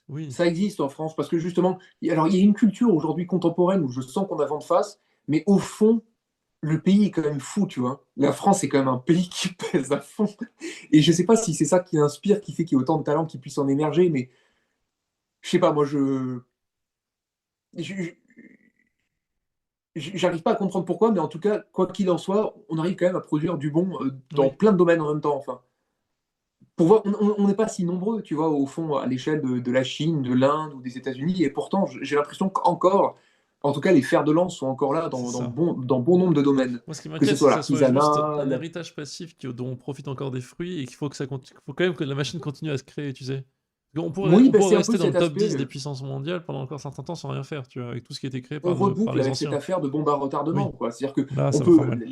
Oui, ça existe en France, parce que justement, alors il y a une culture aujourd'hui contemporaine où je sens qu'on a vent de face, mais au fond, le pays est quand même fou, tu vois. La France est quand même un pays qui pèse à fond. Et je sais pas si c'est ça qui inspire, qui fait qu'il y a autant de talents qui puissent en émerger, mais je sais pas, moi je- j'arrive pas à comprendre pourquoi, mais en tout cas, quoi qu'il en soit, on arrive quand même à produire du bon dans oui. plein de domaines en même temps. Enfin, pour voir, on n'est pas si nombreux, tu vois, au fond, à l'échelle de la Chine, de l'Inde ou des États-Unis, et pourtant, j'ai l'impression qu'encore, en tout cas, les fers de lance sont encore là C'est ça. dans bon nombre de domaines, Moi, ce qui que ce m'inquiète, c'est soit que ça soit juste l'artisanat, un héritage passif dont on profite encore des fruits et qu'il faut que faut quand même que la machine continue à se créer, tu sais. oui, On bah, pourrait c'est un peu rester dans le cet top aspect. 10 des puissances mondiales pendant encore un certain temps sans rien faire, tu vois, avec tout ce qui a été créé On par reboucle les avec cette anciens. affaire de bombe à retardement, Oui, quoi. C'est-à-dire que là, on ça va faire peut, mal.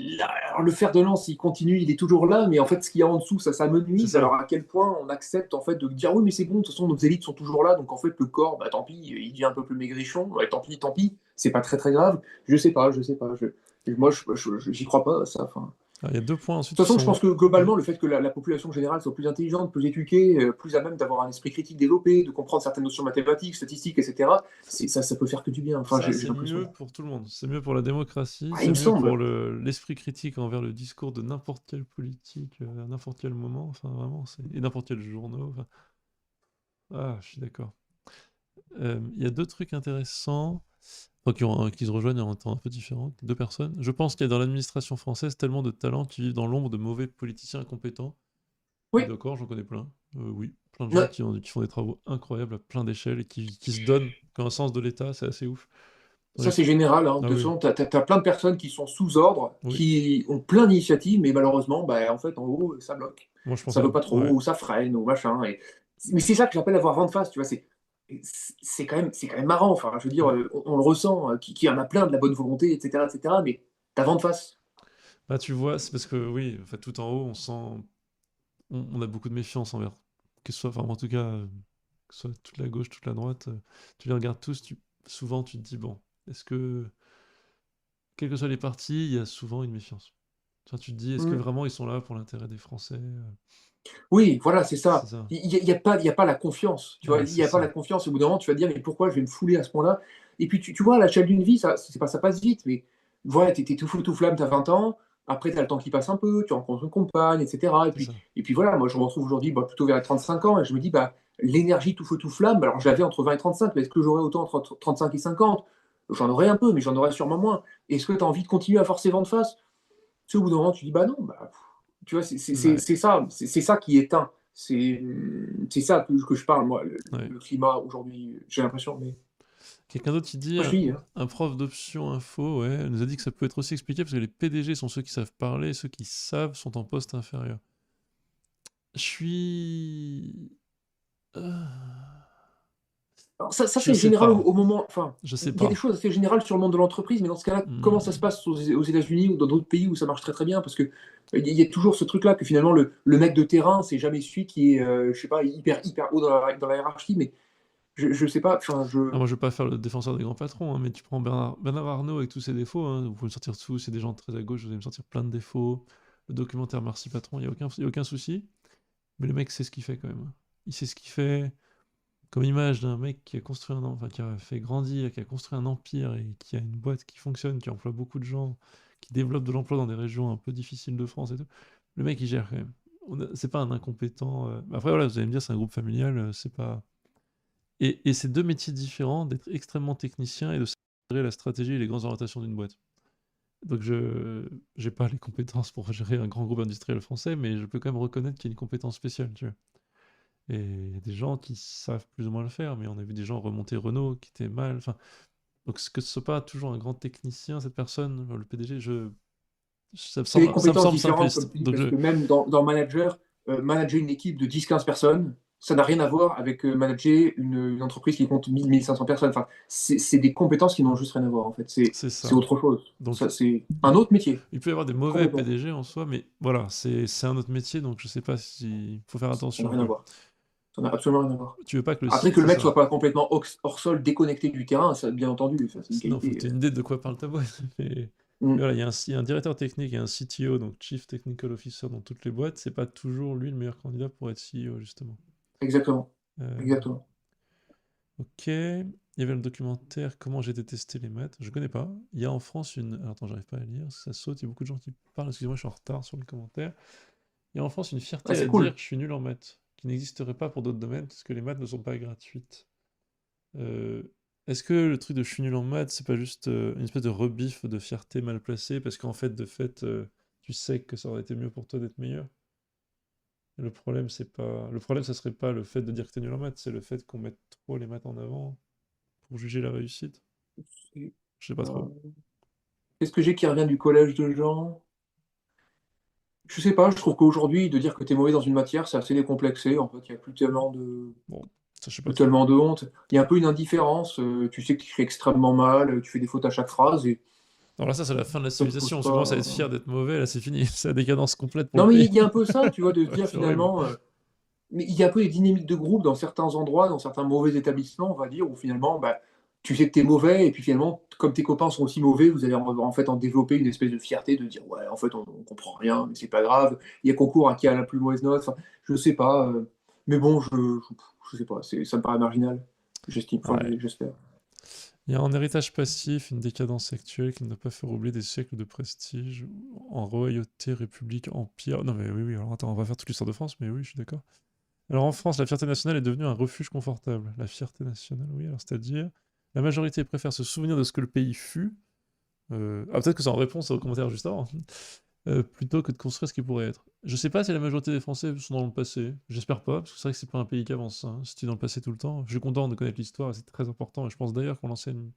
alors, le fer de lance, il continue, il est toujours là, mais en fait, ce qu'il y a en dessous, ça C'est s'amenuise. ça. Alors à quel point on accepte en fait de dire oui, mais c'est bon, de toute façon, nos élites sont toujours là, donc en fait, le corps, bah tant pis, il devient un peu plus maigrichon, ouais, tant pis, c'est pas très très grave. Je sais pas, moi, j'y crois pas, ça. Enfin, Ah, il y a deux points de ensuite toute qui façon, je sont. pense que Oui, globalement, le fait que la population générale soit plus intelligente, plus éduquée, plus à même d'avoir un esprit critique développé, de comprendre certaines notions mathématiques, statistiques, etc., ça peut faire que du bien. Enfin, ça, j'ai c'est l'impression. mieux pour tout le monde. C'est mieux pour la démocratie, Ah, il c'est me mieux pour semble. l'esprit critique envers le discours de n'importe quelle politique, à n'importe quel moment, enfin vraiment, et n'importe quel journaux. Enfin. Ah, je suis d'accord. Il y a deux trucs intéressants, enfin, qui se rejoignent en temps un peu différents, deux personnes. Je pense qu'il y a dans l'administration française tellement de talents qui vivent dans l'ombre de mauvais politiciens incompétents. Oui, Oui. d'accord, j'en connais plein. Oui, plein de gens Ouais. qui font des travaux incroyables à plein d'échelles et qui se donnent, qui ont un sens de l'État, c'est assez ouf. Dans Ça, les- c'est général, hein. De Ah toute oui, façon, t'as plein de personnes qui sont sous ordre, oui. qui ont plein d'initiatives, mais malheureusement, bah, en fait, en haut, ça bloque. Moi, je pense Ça à. veut pas trop, Ouais. ou ça freine, ou machin. Mais c'est ça que j'appelle avoir vent de face, tu vois. C'est quand même marrant. Enfin, je veux dire, Ouais. on le ressent, qu'il y en a plein de la bonne volonté, etc., etc., mais t'as vent de face. Bah, tu vois, c'est parce que oui, en fait, tout en haut, on sent, on a beaucoup de méfiance envers, que ce soit, enfin, en tout cas, que ce soit toute la gauche, toute la droite, tu les regardes tous, souvent tu te dis, bon, est-ce que, quels que soient les partis, il y a souvent une méfiance. Enfin, tu te dis, est-ce que Mmh. vraiment ils sont là pour l'intérêt des Français? Oui, voilà, c'est C'est ça. ça. Il y a pas la confiance, tu vois? Ouais, Il y c'est a pas ça. la confiance. Au bout d'un moment, tu vas te dire: «Mais pourquoi je vais me fouler à ce point-là?» Et puis tu vois, à l'échelle d'une vie, ça passe vite, mais voilà, tu es tout feu tout flamme, tu as 20 ans, après tu as le temps qui passe un peu, tu rencontres une compagne et cetera et C'est puis ça. et puis voilà, moi je me retrouve aujourd'hui, bah, plutôt vers les 35 ans et je me dis: «Bah, l'énergie tout feu tout flamme», alors je l'avais entre 20 et 35, mais est-ce que j'aurais autant entre 35 et 50? J'en aurais un peu, mais j'en aurais sûrement moins. Est-ce que tu as envie de continuer à forcer vent de face? Tu sais, au bout d'un moment, tu dis: «Bah non, bah» tu vois, Ouais, c'est ça qui éteint. C'est ça que je parle, moi, ouais. le climat aujourd'hui, j'ai l'impression, mais Quelqu'un d'autre qui dit, moi je vis, hein. un prof d'option info, ouais, nous a dit que ça peut être aussi expliqué parce que les PDG sont ceux qui savent parler, et ceux qui savent sont en poste inférieur. Je suis... euh, Alors ça je c'est sais général pas. au moment enfin, Je sais il y a des pas. choses assez générales sur le monde de l'entreprise, mais dans ce cas-là, comment ça se Hmm. passe aux États-Unis ou dans d'autres pays où ça marche très, très bien? Parce que, il y a toujours ce truc-là que finalement le mec de terrain, c'est jamais celui qui est, je sais pas, hyper haut dans la hiérarchie, mais je sais pas, enfin Ah, je moi, je vais pas faire le défenseur des grands patrons, hein, mais tu prends Bernard Arnault avec tous ses défauts, hein, vous pouvez me sortir tous, c'est des gens très à gauche, vous allez me sortir plein de défauts. Le documentaire Merci Patron, y a aucun souci. Mais le mec sait ce qu'il fait quand même. Il sait ce qu'il fait. Comme image d'un mec qui a construit enfin, qui a fait grandir, qui a construit un empire et qui a une boîte qui fonctionne, qui emploie beaucoup de gens, qui développe de l'emploi dans des régions un peu difficiles de France et tout. Le mec, il gère quand même. C'est pas un incompétent. Après, voilà, vous allez me dire, c'est un groupe familial, c'est pas. Et c'est deux métiers différents d'être extrêmement technicien et de gérer la stratégie et les grandes orientations d'une boîte. Donc, je j'ai pas les compétences pour gérer un grand groupe industriel français, mais je peux quand même reconnaître qu'il y a une compétence spéciale, tu vois. Et il y a des gens qui savent plus ou moins le faire, mais on a vu des gens remonter Renault qui étaient mal. Enfin, donc que ce soit pas toujours un grand technicien, cette personne, le PDG, c'est des ça me compétences semble différentes, simpliste. comme tu dis, Donc parce que même dans manager, manager une équipe de 10-15 personnes, ça n'a rien à voir avec manager une entreprise qui compte 1 000-1 500 personnes. Enfin, c'est des compétences qui n'ont juste rien à voir, en fait. c'est C'est ça. autre chose. Donc Ça, c'est un il, autre métier, il peut y avoir des mauvais complètement. PDG en soi, mais voilà, c'est un autre métier, donc je sais pas si faut faire Ça n'a attention, rien à quoi. voir. Ça n'a absolument rien à voir. Tu veux pas que Après, que le c'est mec ça. soit pas complètement hors sol, déconnecté du terrain, ça, bien entendu, ça, c'est une Sinon, faut que qualité. tu aies une idée de quoi parle ta boîte. Mais Mm, voilà, il y a un directeur technique et un CTO, donc Chief Technical Officer dans toutes les boîtes. C'est pas toujours lui le meilleur candidat pour être CEO, justement. exactement. Euh, Exactement. Ok. Il y avait le documentaire Comment j'ai détesté les maths. Je connais pas. Il y a en France une. Alors, attends, j'arrive pas à lire, ça saute. Il y a beaucoup de gens qui parlent. Excusez-moi, je suis en retard sur le commentaire. Il y a en France une Ouais, fierté c'est à dire cool. je suis nul en maths, qui n'existerait pas pour d'autres domaines, parce que les maths ne sont pas gratuites. Euh, Est-ce que le truc de je suis nul en maths, c'est pas juste une espèce de rebif de fierté mal placée, parce qu'en fait, de fait, tu sais que ça aurait été mieux pour toi d'être meilleur? Et le problème, c'est pas. Le problème, ça serait pas le fait de dire que t'es nul en maths, c'est le fait qu'on mette trop les maths en avant pour juger la réussite. Et, Je sais pas trop. qu'est-ce que j'ai qui revient du collège de Jean? Je sais pas, je trouve qu'aujourd'hui, de dire que tu es mauvais dans une matière, c'est assez décomplexé. En fait, il y a Bon, ça, je sais pas plus trop. tellement de honte. Il y a un peu une indifférence. Tu sais que tu écris extrêmement mal, tu fais des fautes à chaque phrase et Alors là, ça, c'est la fin de la ça te pose civilisation. Si on commence à être pas. fier d'être mauvais, là, c'est fini. C'est la décadence complète pour le Non, mais pays. il y a un peu ça, tu vois, de se Ouais, dire c'est horrible. finalement. Mais il y a un peu des dynamiques de groupe dans certains endroits, dans certains mauvais établissements, on va dire, où finalement, bah, tu sais que tu es mauvais, et puis finalement, comme tes copains sont aussi mauvais, vous allez en fait en développer une espèce de fierté de dire, ouais, en fait, on comprend rien, mais c'est pas grave, il y a concours à qui a la plus mauvaise note, enfin, je sais pas, mais bon, je sais pas, ça me paraît marginal, j'estime, enfin, Ouais. j'espère. Il y a un héritage passif, une décadence actuelle qui ne doit pas faire oublier des siècles de prestige, en royauté, république, empire. Non, mais oui, oui, alors attends, on va faire toute l'histoire de France, mais oui, je suis d'accord. Alors en France, la fierté nationale est devenue un refuge confortable. La fierté nationale, oui, alors c'est-à-dire, la majorité préfère se souvenir de ce que le pays fut. Ah, peut-être que c'est en réponse au commentaire juste avant. Plutôt que de construire ce qui pourrait être. Je sais pas si la majorité des Français sont dans le passé. J'espère pas, parce que c'est vrai que c'est pas un pays qui avance, hein, si tu es dans le passé tout le temps. Je suis content de connaître l'histoire, c'est très important, et je pense d'ailleurs qu'on l'enseigne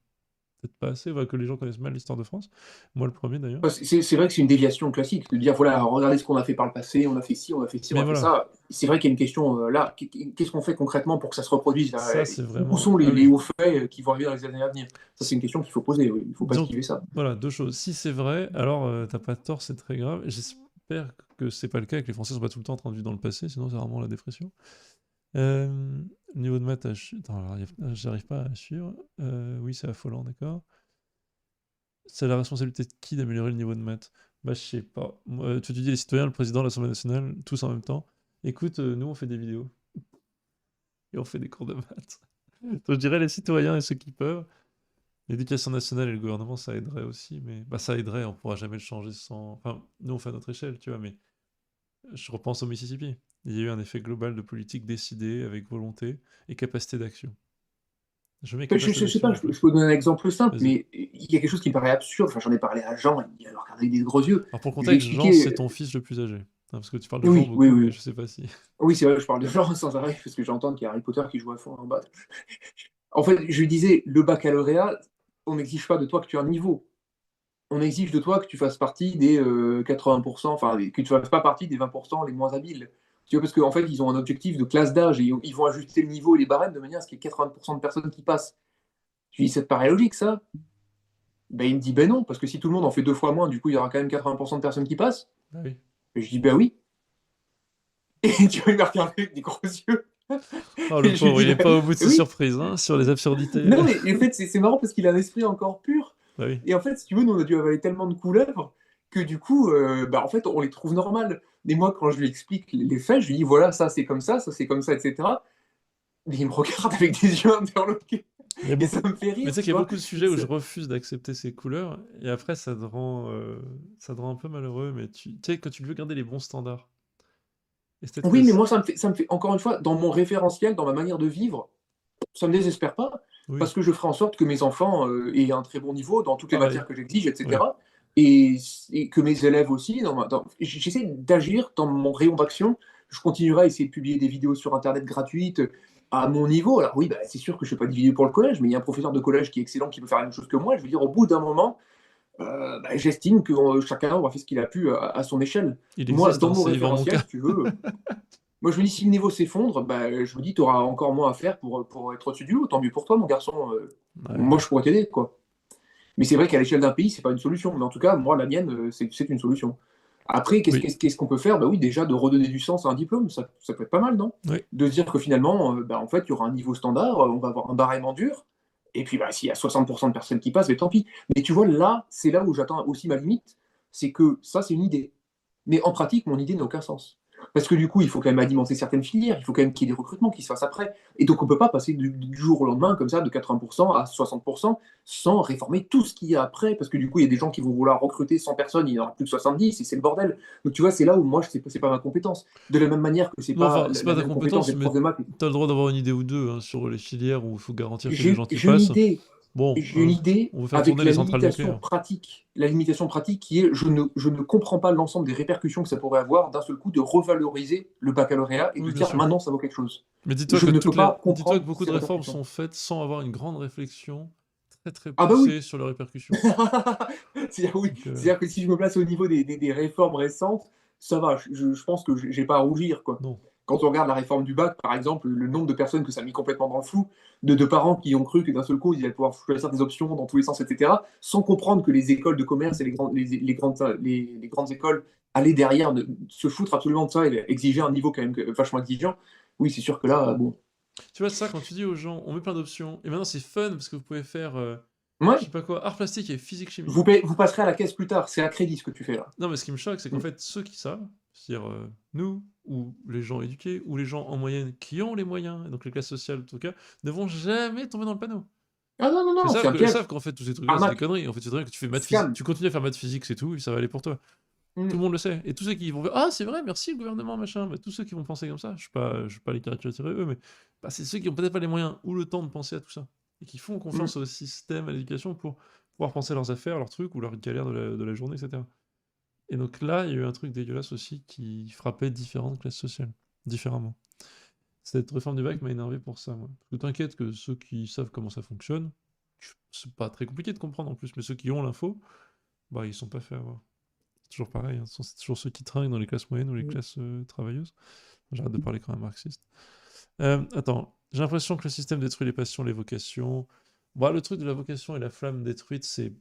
peut-être pas assez, que les gens connaissent mal l'histoire de France. Moi, le premier d'ailleurs. C'est vrai que c'est une déviation classique de dire voilà, regardez ce qu'on a fait par le passé, on a fait ci, on a fait ci, on Mais a fait voilà, ça. C'est vrai qu'il y a une question là, qu'est-ce qu'on fait concrètement pour que ça se reproduise là? ça c'est Où vraiment. sont Ah les oui. hauts faits qui vont arriver dans les années à venir? Ça, c'est une question qu'il faut poser, oui. Il ne faut pas Donc, esquiver ça. voilà, deux choses. Si c'est vrai, alors t'as pas tort, c'est très grave. J'espère que c'est pas le cas et que les Français sont pas tout le temps en train de vivre dans le passé, sinon c'est vraiment la dépression. Le niveau de maths, attends, alors, j'arrive pas à suivre. Oui, c'est affolant, d'accord. C'est la responsabilité de qui d'améliorer le niveau de maths? Bah, je sais pas. Moi, tu dis les citoyens, le président, l'Assemblée nationale, tous en même temps. Écoute, nous, on fait des vidéos et on fait des cours de maths. Donc, je dirais les citoyens et ceux qui peuvent. L'éducation nationale et le gouvernement, ça aiderait aussi, mais bah, ça aiderait, on pourra jamais le changer sans. Enfin, nous, on fait à notre échelle, tu vois, mais je repense au Mississippi. Il y a eu un effet global de politique décidée avec volonté et capacité d'action. Je mets Je capacité sais d'action pas, en plus. je peux donner un exemple simple, Vas-y. mais il y a quelque chose qui me paraît absurde. Enfin, j'en ai parlé à Jean, il me regardé avec des gros yeux. Alors, pour le Je lui ai contexte, Jean, expliqué. c'est ton fils le plus âgé. Hein, parce que tu parles de Jean Oui, oui, beaucoup, mais oui. je sais pas si. Oui, c'est vrai, je parle de Jean sans arrêt, parce que j'entends qu'il y a Harry Potter qui joue à fond en bas. En fait, je lui disais, le baccalauréat, on n'exige pas de toi que tu aies un niveau. On exige de toi que tu fasses partie des 80%, enfin, que tu ne fasses pas partie des 20% les moins habiles. Tu vois, parce qu'en fait, ils ont un objectif de classe d'âge et ils vont ajuster le niveau et les barèmes de manière à ce qu'il y ait 80% de personnes qui passent. Je lui dis, ça te paraît logique, ça? Ben, il me dit, ben non, parce que si tout le monde en fait deux fois moins, du coup, il y aura quand même 80% de personnes qui passent. Ah oui. Et je dis, ben oui. Et tu vois, il m'a regardé avec des gros yeux. Oh, le Et je lui pauvre, dis, il est ben pas au bout de ses oui. surprises, hein, sur les absurdités. Non, mais en fait, c'est marrant parce qu'il a un esprit encore pur. Bah oui. Et en fait, si tu veux, nous, on a dû avaler tellement de couleuvres que du coup, bah, en fait, on les trouve normales. Mais moi, quand je lui explique les faits, je lui dis, voilà, ça c'est comme ça, etc. Mais il me regarde avec des yeux interloqués. Il y a Et ça beaucoup. me fait Mais rire, tu sais tu qu'il y a vois. beaucoup de sujets où je refuse d'accepter ces couleurs, et après ça te rend un peu malheureux, mais tu sais, quand tu veux garder les bons standards. Et c'est peut-être Oui, mais aussi. moi, ça me fait, encore une fois, dans mon référentiel, dans ma manière de vivre, ça me désespère pas, Oui, parce que je ferai en sorte que mes enfants aient un très bon niveau dans toutes les pareil. matières que j'exige, Oui. etc. Et que mes élèves aussi, j'essaie d'agir dans mon rayon d'action. Je continuerai à essayer de publier des vidéos sur Internet gratuites à mon niveau. Alors oui, bah, c'est sûr que je ne fais pas des vidéos pour le collège, mais il y a un professeur de collège qui est excellent, qui peut faire la même chose que moi. Je veux dire, au bout d'un moment, bah, j'estime que chacun aura fait ce qu'il a pu à son échelle. Il Moi, existe, dans hein, mon c'est Yvan référentiel, Monca. si tu veux, moi, je me dis, si le niveau s'effondre, bah, je me dis, tu auras encore moins à faire pour être au-dessus du lot. Tant mieux pour toi, mon garçon. Ouais. Moi, je pourrais t'aider, quoi. Mais c'est vrai qu'à l'échelle d'un pays, c'est pas une solution. Mais en tout cas, moi, la mienne, c'est une solution. Après, Oui, qu'est-ce qu'on peut faire? Bah oui, déjà, de redonner du sens à un diplôme, ça peut être pas mal, non? oui. De se dire que finalement, bah, en fait, il y aura un niveau standard, on va avoir un barème en dur. Et puis, bah, s'il y a 60% de personnes qui passent, bah, tant pis. Mais tu vois, là, c'est là où j'attends aussi ma limite. C'est que ça, c'est une idée. Mais en pratique, mon idée n'a aucun sens. Parce que du coup, il faut quand même alimenter certaines filières, il faut quand même qu'il y ait des recrutements qui se fassent après. Et donc, on ne peut pas passer du jour au lendemain, comme ça, de 80% à 60%, sans réformer tout ce qu'il y a après. Parce que du coup, il y a des gens qui vont vouloir recruter 100 personnes, il n'y en aura plus que 70, et c'est le bordel. Donc, tu vois, c'est là où moi, c'est pas ma compétence. De la même manière que c'est Non, pas enfin, c'est pas la ta même compétence compétence, d'être mais prof de maths. t'as le droit d'avoir une idée ou deux, hein, sur les filières où il faut garantir qu'il y ait des gens qui J'ai une passent. idée. Bon, J'ai une hein, idée on veut faire avec tourner les centrales nucléaires. la limitation pratique qui est je ne comprends pas l'ensemble des répercussions que ça pourrait avoir d'un seul coup de revaloriser le baccalauréat et de Oui, se bien dire sûr. maintenant ça vaut quelque chose. Mais dis-toi Je que ne peux pas dis-toi que comprendre beaucoup ces de réformes répercussions. sont faites sans avoir une grande réflexion très très Ah bah poussée oui. sur leurs répercussions. C'est-à-dire, oui, Donc, c'est-à-dire que si je me place au niveau des réformes récentes, ça va, je pense que j'ai pas à rougir, quoi. non. Quand on regarde la réforme du bac, par exemple, le nombre de personnes que ça a mis complètement dans le flou, de parents qui ont cru que d'un seul coup, ils allaient pouvoir choisir des options dans tous les sens, etc., sans comprendre que les écoles de commerce et les grandes écoles allaient derrière se foutre absolument de ça et exiger un niveau quand même vachement exigeant. Oui, c'est sûr que là, bon. Tu vois ça quand tu dis aux gens, on met plein d'options, et maintenant c'est fun parce que vous pouvez faire, je Ouais, sais pas quoi, art plastique et physique chimie. vous passerez à la caisse plus tard, c'est à crédit ce que tu fais là. Non, mais ce qui me choque, c'est qu'en Mm. fait, ceux qui savent, c'est-à-dire nous, ou les gens éduqués, ou les gens en moyenne qui ont les moyens, et donc les classes sociales en tout cas, ne vont jamais tomber dans le panneau. Ah non, non, Parce non, c'est un qu'ils piège. savent qu'en fait, tous ces trucs-là, c'est des Arnaque, conneries. En fait, c'est vrai que tu fais maths physique, scam. tu continues à faire maths physique, c'est tout, et ça va aller pour toi. Tout Mm. le monde le sait. Et tous ceux qui vont faire ah, c'est vrai, merci le gouvernement, machin, bah, tous ceux qui vont penser comme ça, je vais pas les caricaturer eux, mais bah, c'est ceux qui ont peut-être pas les moyens ou le temps de penser à tout ça. Et qui font Mm. confiance au système, à l'éducation pour pouvoir penser à leurs affaires, leurs trucs ou leurs galères de la journée, etc. Et donc là, il y a eu un truc dégueulasse aussi qui frappait différentes classes sociales, différemment. Cette réforme du bac m'a énervé pour ça, moi. Parce que t'inquiète que ceux qui savent comment ça fonctionne, c'est pas très compliqué de comprendre en plus, mais ceux qui ont l'info, bah ils sont pas fait avoir. C'est toujours pareil, hein. C'est toujours ceux qui trinquent dans les classes moyennes ou les classes travailleuses. J'arrête de parler quand même marxiste. Attends, j'ai l'impression que le système détruit les passions, les vocations. Bon, le truc de la vocation et la flamme détruite, il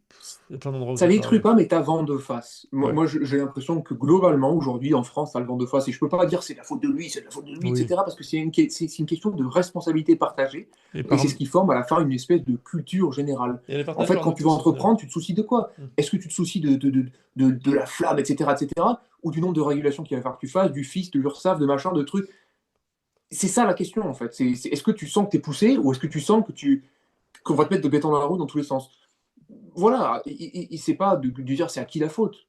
y a plein d'endroits où Ça c'est détruit pareil. pas, mais t'as vent de face. Moi, Ouais. moi, j'ai l'impression que globalement, aujourd'hui, en France, t'as le vent de face. Et je peux pas dire c'est la faute de lui, c'est la faute de lui, Oui. etc. Parce que c'est une question de responsabilité partagée. Et, Et c'est ce qui forme à la fin une espèce de culture générale. et elle est En partagée fait, par quand nous tu vas tous au final. entreprendre, tu te soucies de quoi? Mm. Est-ce que tu te soucies de la flamme, etc., etc., ou du nombre de régulations qu'il va falloir que tu fasses, du FIS, de l'URSSAF, de machin, de trucs? C'est ça la question, en fait. Est-ce que tu sens que tu es poussé ou est-ce que tu sens qu'on va te mettre de béton dans la roue dans tous les sens? Voilà, c'est pas de dire c'est à qui la faute.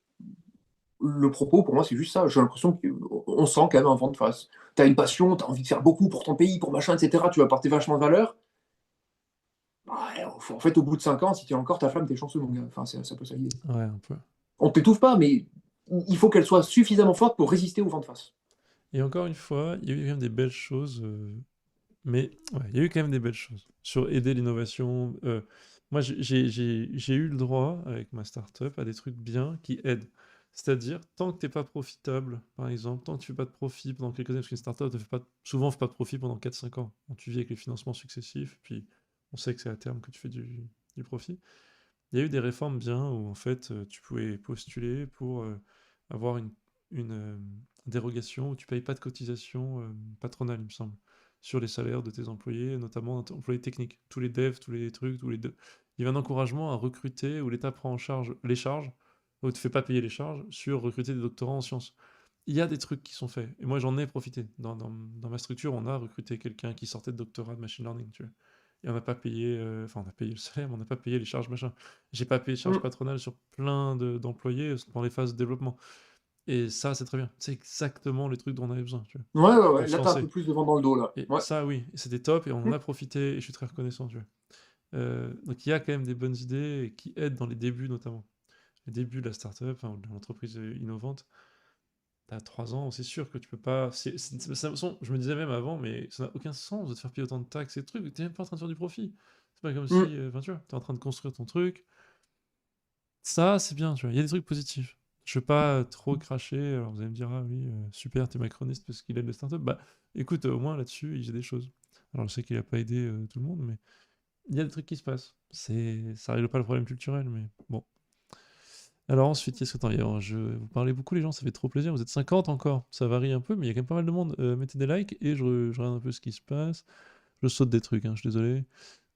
Le propos, pour moi, c'est juste ça. J'ai l'impression qu'on sent quand même un vent de face. T'as une passion, t'as envie de faire beaucoup pour ton pays, pour machin, etc. Tu vas apporter vachement de valeur. Ouais, en fait, au bout de 5 ans, si tu as encore ta flamme, t'es chanceux, mon gars. Enfin, ça peut s'allier. Ouais, un peu. On t'étouffe pas, mais il faut qu'elle soit suffisamment forte pour résister au vent de face. Et encore une fois, il y a eu quand même des belles choses. Mais ouais, il y a eu quand même des belles choses. Sur aider l'innovation. Moi, j'ai eu le droit, avec ma startup, à des trucs bien qui aident. C'est-à-dire, tant que t'es pas profitable, par exemple, tant que tu fais pas de profit pendant quelques années, parce qu'une startup souvent fait pas de profit pendant 4 5 ans. Donc, tu vis avec les financements successifs, puis on sait que c'est à terme que tu fais du profit. Il y a eu des réformes bien où, en fait, tu pouvais postuler pour avoir une dérogation où tu payes pas de cotisation patronale, il me semble, sur les salaires de tes employés, notamment employés techniques. Tous les devs, tous les trucs, tous les deux. Il y a un encouragement à recruter où l'État prend en charge les charges, où tu ne fais pas payer les charges, sur recruter des doctorants en sciences. Il y a des trucs qui sont faits. Et moi, j'en ai profité. Dans ma structure, on a recruté quelqu'un qui sortait de doctorat de machine learning, tu vois. Et on n'a pas payé, enfin, on a payé le salaire, mais on n'a pas payé les charges, machin. J'ai pas payé de charges Mm. patronales sur plein d'employés dans les phases de développement. Et ça, c'est très bien. C'est exactement les trucs dont on avait besoin, tu vois, Ouais, ouais, pour ouais. se Là, t'as un peu lancer. plus de vent dans le dos, là. Et Ouais. ça, oui, c'était top, et on en Mm. a profité, et je suis très reconnaissant, tu vois. Donc il y a quand même des bonnes idées qui aident dans les débuts, notamment. Les débuts de la startup, enfin, de l'entreprise innovante. T'as 3 ans, c'est sûr que tu peux pas. Je me disais même avant, mais ça n'a aucun sens de te faire payer autant de taxes et de trucs, t'es même pas en train de faire du profit. C'est pas comme Mm. si. Enfin, tu vois, t'es en train de construire ton truc. Ça, c'est bien, tu vois. Il y a des trucs positifs. Je veux pas trop cracher. Alors vous allez me dire, ah oui, super, t'es macroniste parce qu'il aide les startups. Bah écoute, au moins là-dessus, il y a des choses. Alors je sais qu'il a pas aidé tout le monde, mais il y a des trucs qui se passent. Ça règle pas le problème culturel, mais bon. Alors ensuite, qu'est-ce que attends, vous parlez beaucoup les gens, ça fait trop plaisir. Vous êtes 50 encore, ça varie un peu, mais il y a quand même pas mal de monde. Mettez des likes et je regarde un peu ce qui se passe. Je saute des trucs, hein, je suis désolé.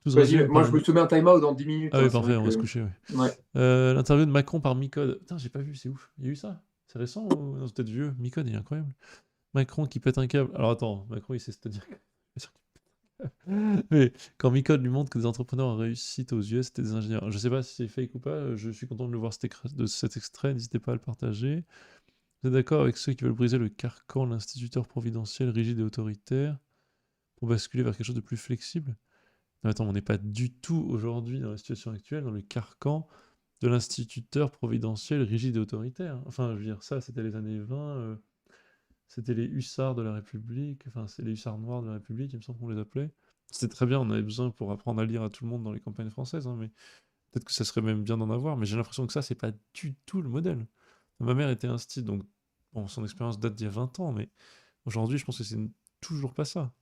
Tout se Vas-y, résume moi, par je me mets un time-out dans 10 minutes. Ah oui, Hein, c'est parfait, vrai on va se que. coucher, ouais. Ouais. L'interview de Macron par Micode. Putain, j'ai pas vu, c'est ouf. Il y a eu ça? C'est récent ou non, c'est peut-être vieux? Micode, il est incroyable. Macron qui pète un câble. Alors attends, Macron, il sait se tenir. Mais quand Micode lui montre que des entrepreneurs en réussite aux US, c'était des ingénieurs. Je sais pas si c'est fake ou pas, je suis content de le voir de cet extrait, n'hésitez pas à le partager. Vous êtes d'accord avec ceux qui veulent briser le carcan de l'instituteur providentiel rigide et autoritaire pour basculer vers quelque chose de plus flexible? Non, attends, on n'est pas du tout aujourd'hui dans la situation actuelle, dans le carcan de l'instituteur providentiel rigide et autoritaire. Enfin, je veux dire, ça, c'était les années 20, c'était les hussards de la République, enfin, c'est les hussards noirs de la République, il me semble qu'on les appelait. C'était très bien, on avait besoin pour apprendre à lire à tout le monde dans les campagnes françaises, hein, mais peut-être que ça serait même bien d'en avoir, mais j'ai l'impression que ça, c'est pas du tout le modèle. Ma mère était instite, donc bon, son expérience date d'il y a 20 ans, mais aujourd'hui, je pense que c'est toujours pas ça.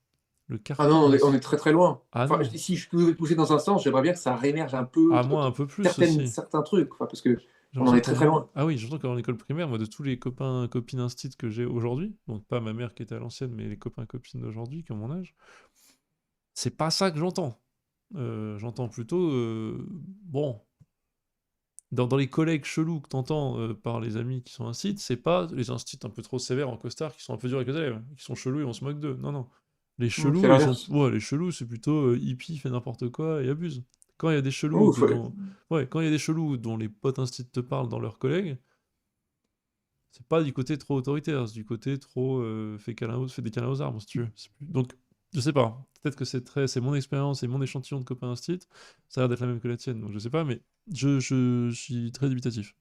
Le Ah non, carcan de on est l'instituteur. très très loin. Ah Enfin, non. si je pouvais pousser dans un sens, j'aimerais bien que ça réémerge un peu Ah, moi, un peu plus certaines, aussi. certains trucs, enfin, parce que J'ai on en l'impression est très très loin. Ah oui, j'entends qu'en école primaire, moi, de tous les copains, copines instit que j'ai aujourd'hui, donc pas ma mère qui était à l'ancienne, mais les copains, copines d'aujourd'hui, qui ont mon âge, c'est pas ça que j'entends. J'entends plutôt, bon, dans les collègues chelous que t'entends par les amis qui sont instits, c'est pas les instits un peu trop sévères en costard qui sont un peu durs avec les élèves, qui sont chelous et on se moque d'eux. Non, non. Les C'est chelous, l'inverse. ouais, les chelous, c'est plutôt hippie, fait n'importe quoi et abuse. Quand il y a des chelous Oh, ouais, quand il y a des chelous dont les potes instits te parlent dans leurs collègues, c'est pas du côté trop autoritaire, c'est du côté trop fait des câlins aux arbres, si tu veux. Donc, je sais pas. Peut-être que c'est mon expérience et mon échantillon de copains instit. Ça a l'air d'être la même que la tienne, donc je sais pas, mais je suis très dubitatif.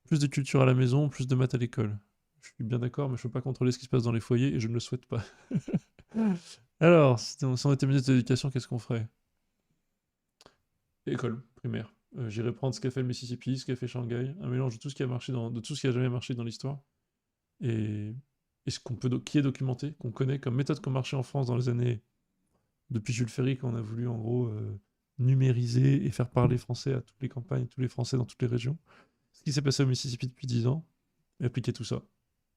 Plus de culture à la maison, plus de maths à l'école. Je suis bien d'accord, mais je peux pas contrôler ce qui se passe dans les foyers et je ne le souhaite pas. Alors, si on était ministre de l'éducation, qu'est-ce qu'on ferait? École primaire. J'irai prendre ce qu'a fait le Mississippi, ce qu'a fait Shanghai, un mélange de tout ce qui a marché de tout ce qui a jamais marché dans l'histoire, et, et ce qui est documenté, qu'on connaît comme méthode qui a marché en France dans les années depuis Jules Ferry, quand on a voulu en gros numériser et faire parler français à toutes les campagnes, tous les Français dans toutes les régions. Ce qui s'est passé au Mississippi depuis 10 ans, et appliquer tout ça.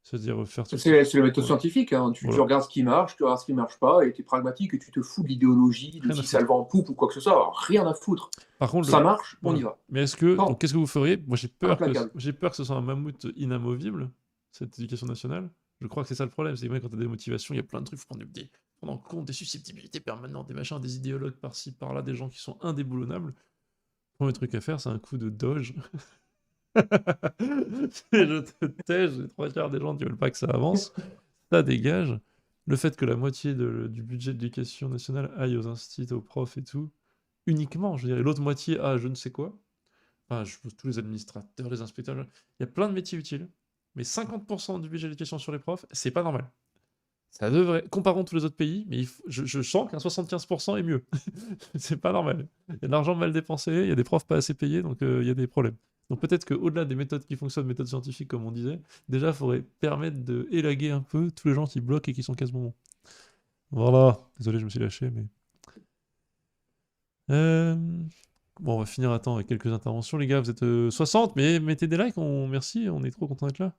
C'est-à-dire faire tout ce qui... C'est la méthode Voilà. scientifique, hein. Tu Voilà. regardes ce qui marche, tu regardes ce qui marche pas, et tu es pragmatique et tu te fous de l'idéologie, de Rien à si ça le foutre. vend en poupe ou quoi que ce soit. Alors, rien à foutre. Par contre, Ça marche, on y voilà. va. Mais est-ce que... Donc, Quand qu'est-ce que vous feriez? Moi, implacable. j'ai peur que ce soit un mammouth inamovible, cette éducation nationale. Je crois que c'est ça le problème. C'est que même quand tu as des motivations, il y a plein de trucs, il faut prendre en compte des susceptibilités permanentes, des machins, des idéologues par-ci, par-là, des gens qui sont indéboulonnables. Le premier truc à faire, c'est un coup de doge. Je te tais, j'ai 3 quarts des gens qui veulent pas que ça avance. Ça dégage. Le fait que la moitié du budget de l'éducation nationale aille aux instituts, aux profs et tout, uniquement, je dirais, l'autre moitié à je ne sais quoi. Enfin, tous les administrateurs, les inspecteurs, il y a plein de métiers utiles, mais 50% du budget de l'éducation sur les profs, c'est pas normal. Ça devrait, comparons tous les autres pays, mais je sens qu'un 75% est mieux. C'est pas normal. Il y a de l'argent mal dépensé, il y a des profs pas assez payés, donc il y a des problèmes. Donc peut-être qu'au-delà des méthodes qui fonctionnent, méthodes scientifiques comme on disait, déjà il faudrait permettre de élaguer un peu tous les gens qui bloquent et qui sont casse-bonbons. Voilà. Désolé, je me suis lâché, mais... Euh, Bon, on va finir, attends, avec quelques interventions, les gars. Vous êtes 60, mais mettez des likes, merci, on est trop content d'être là.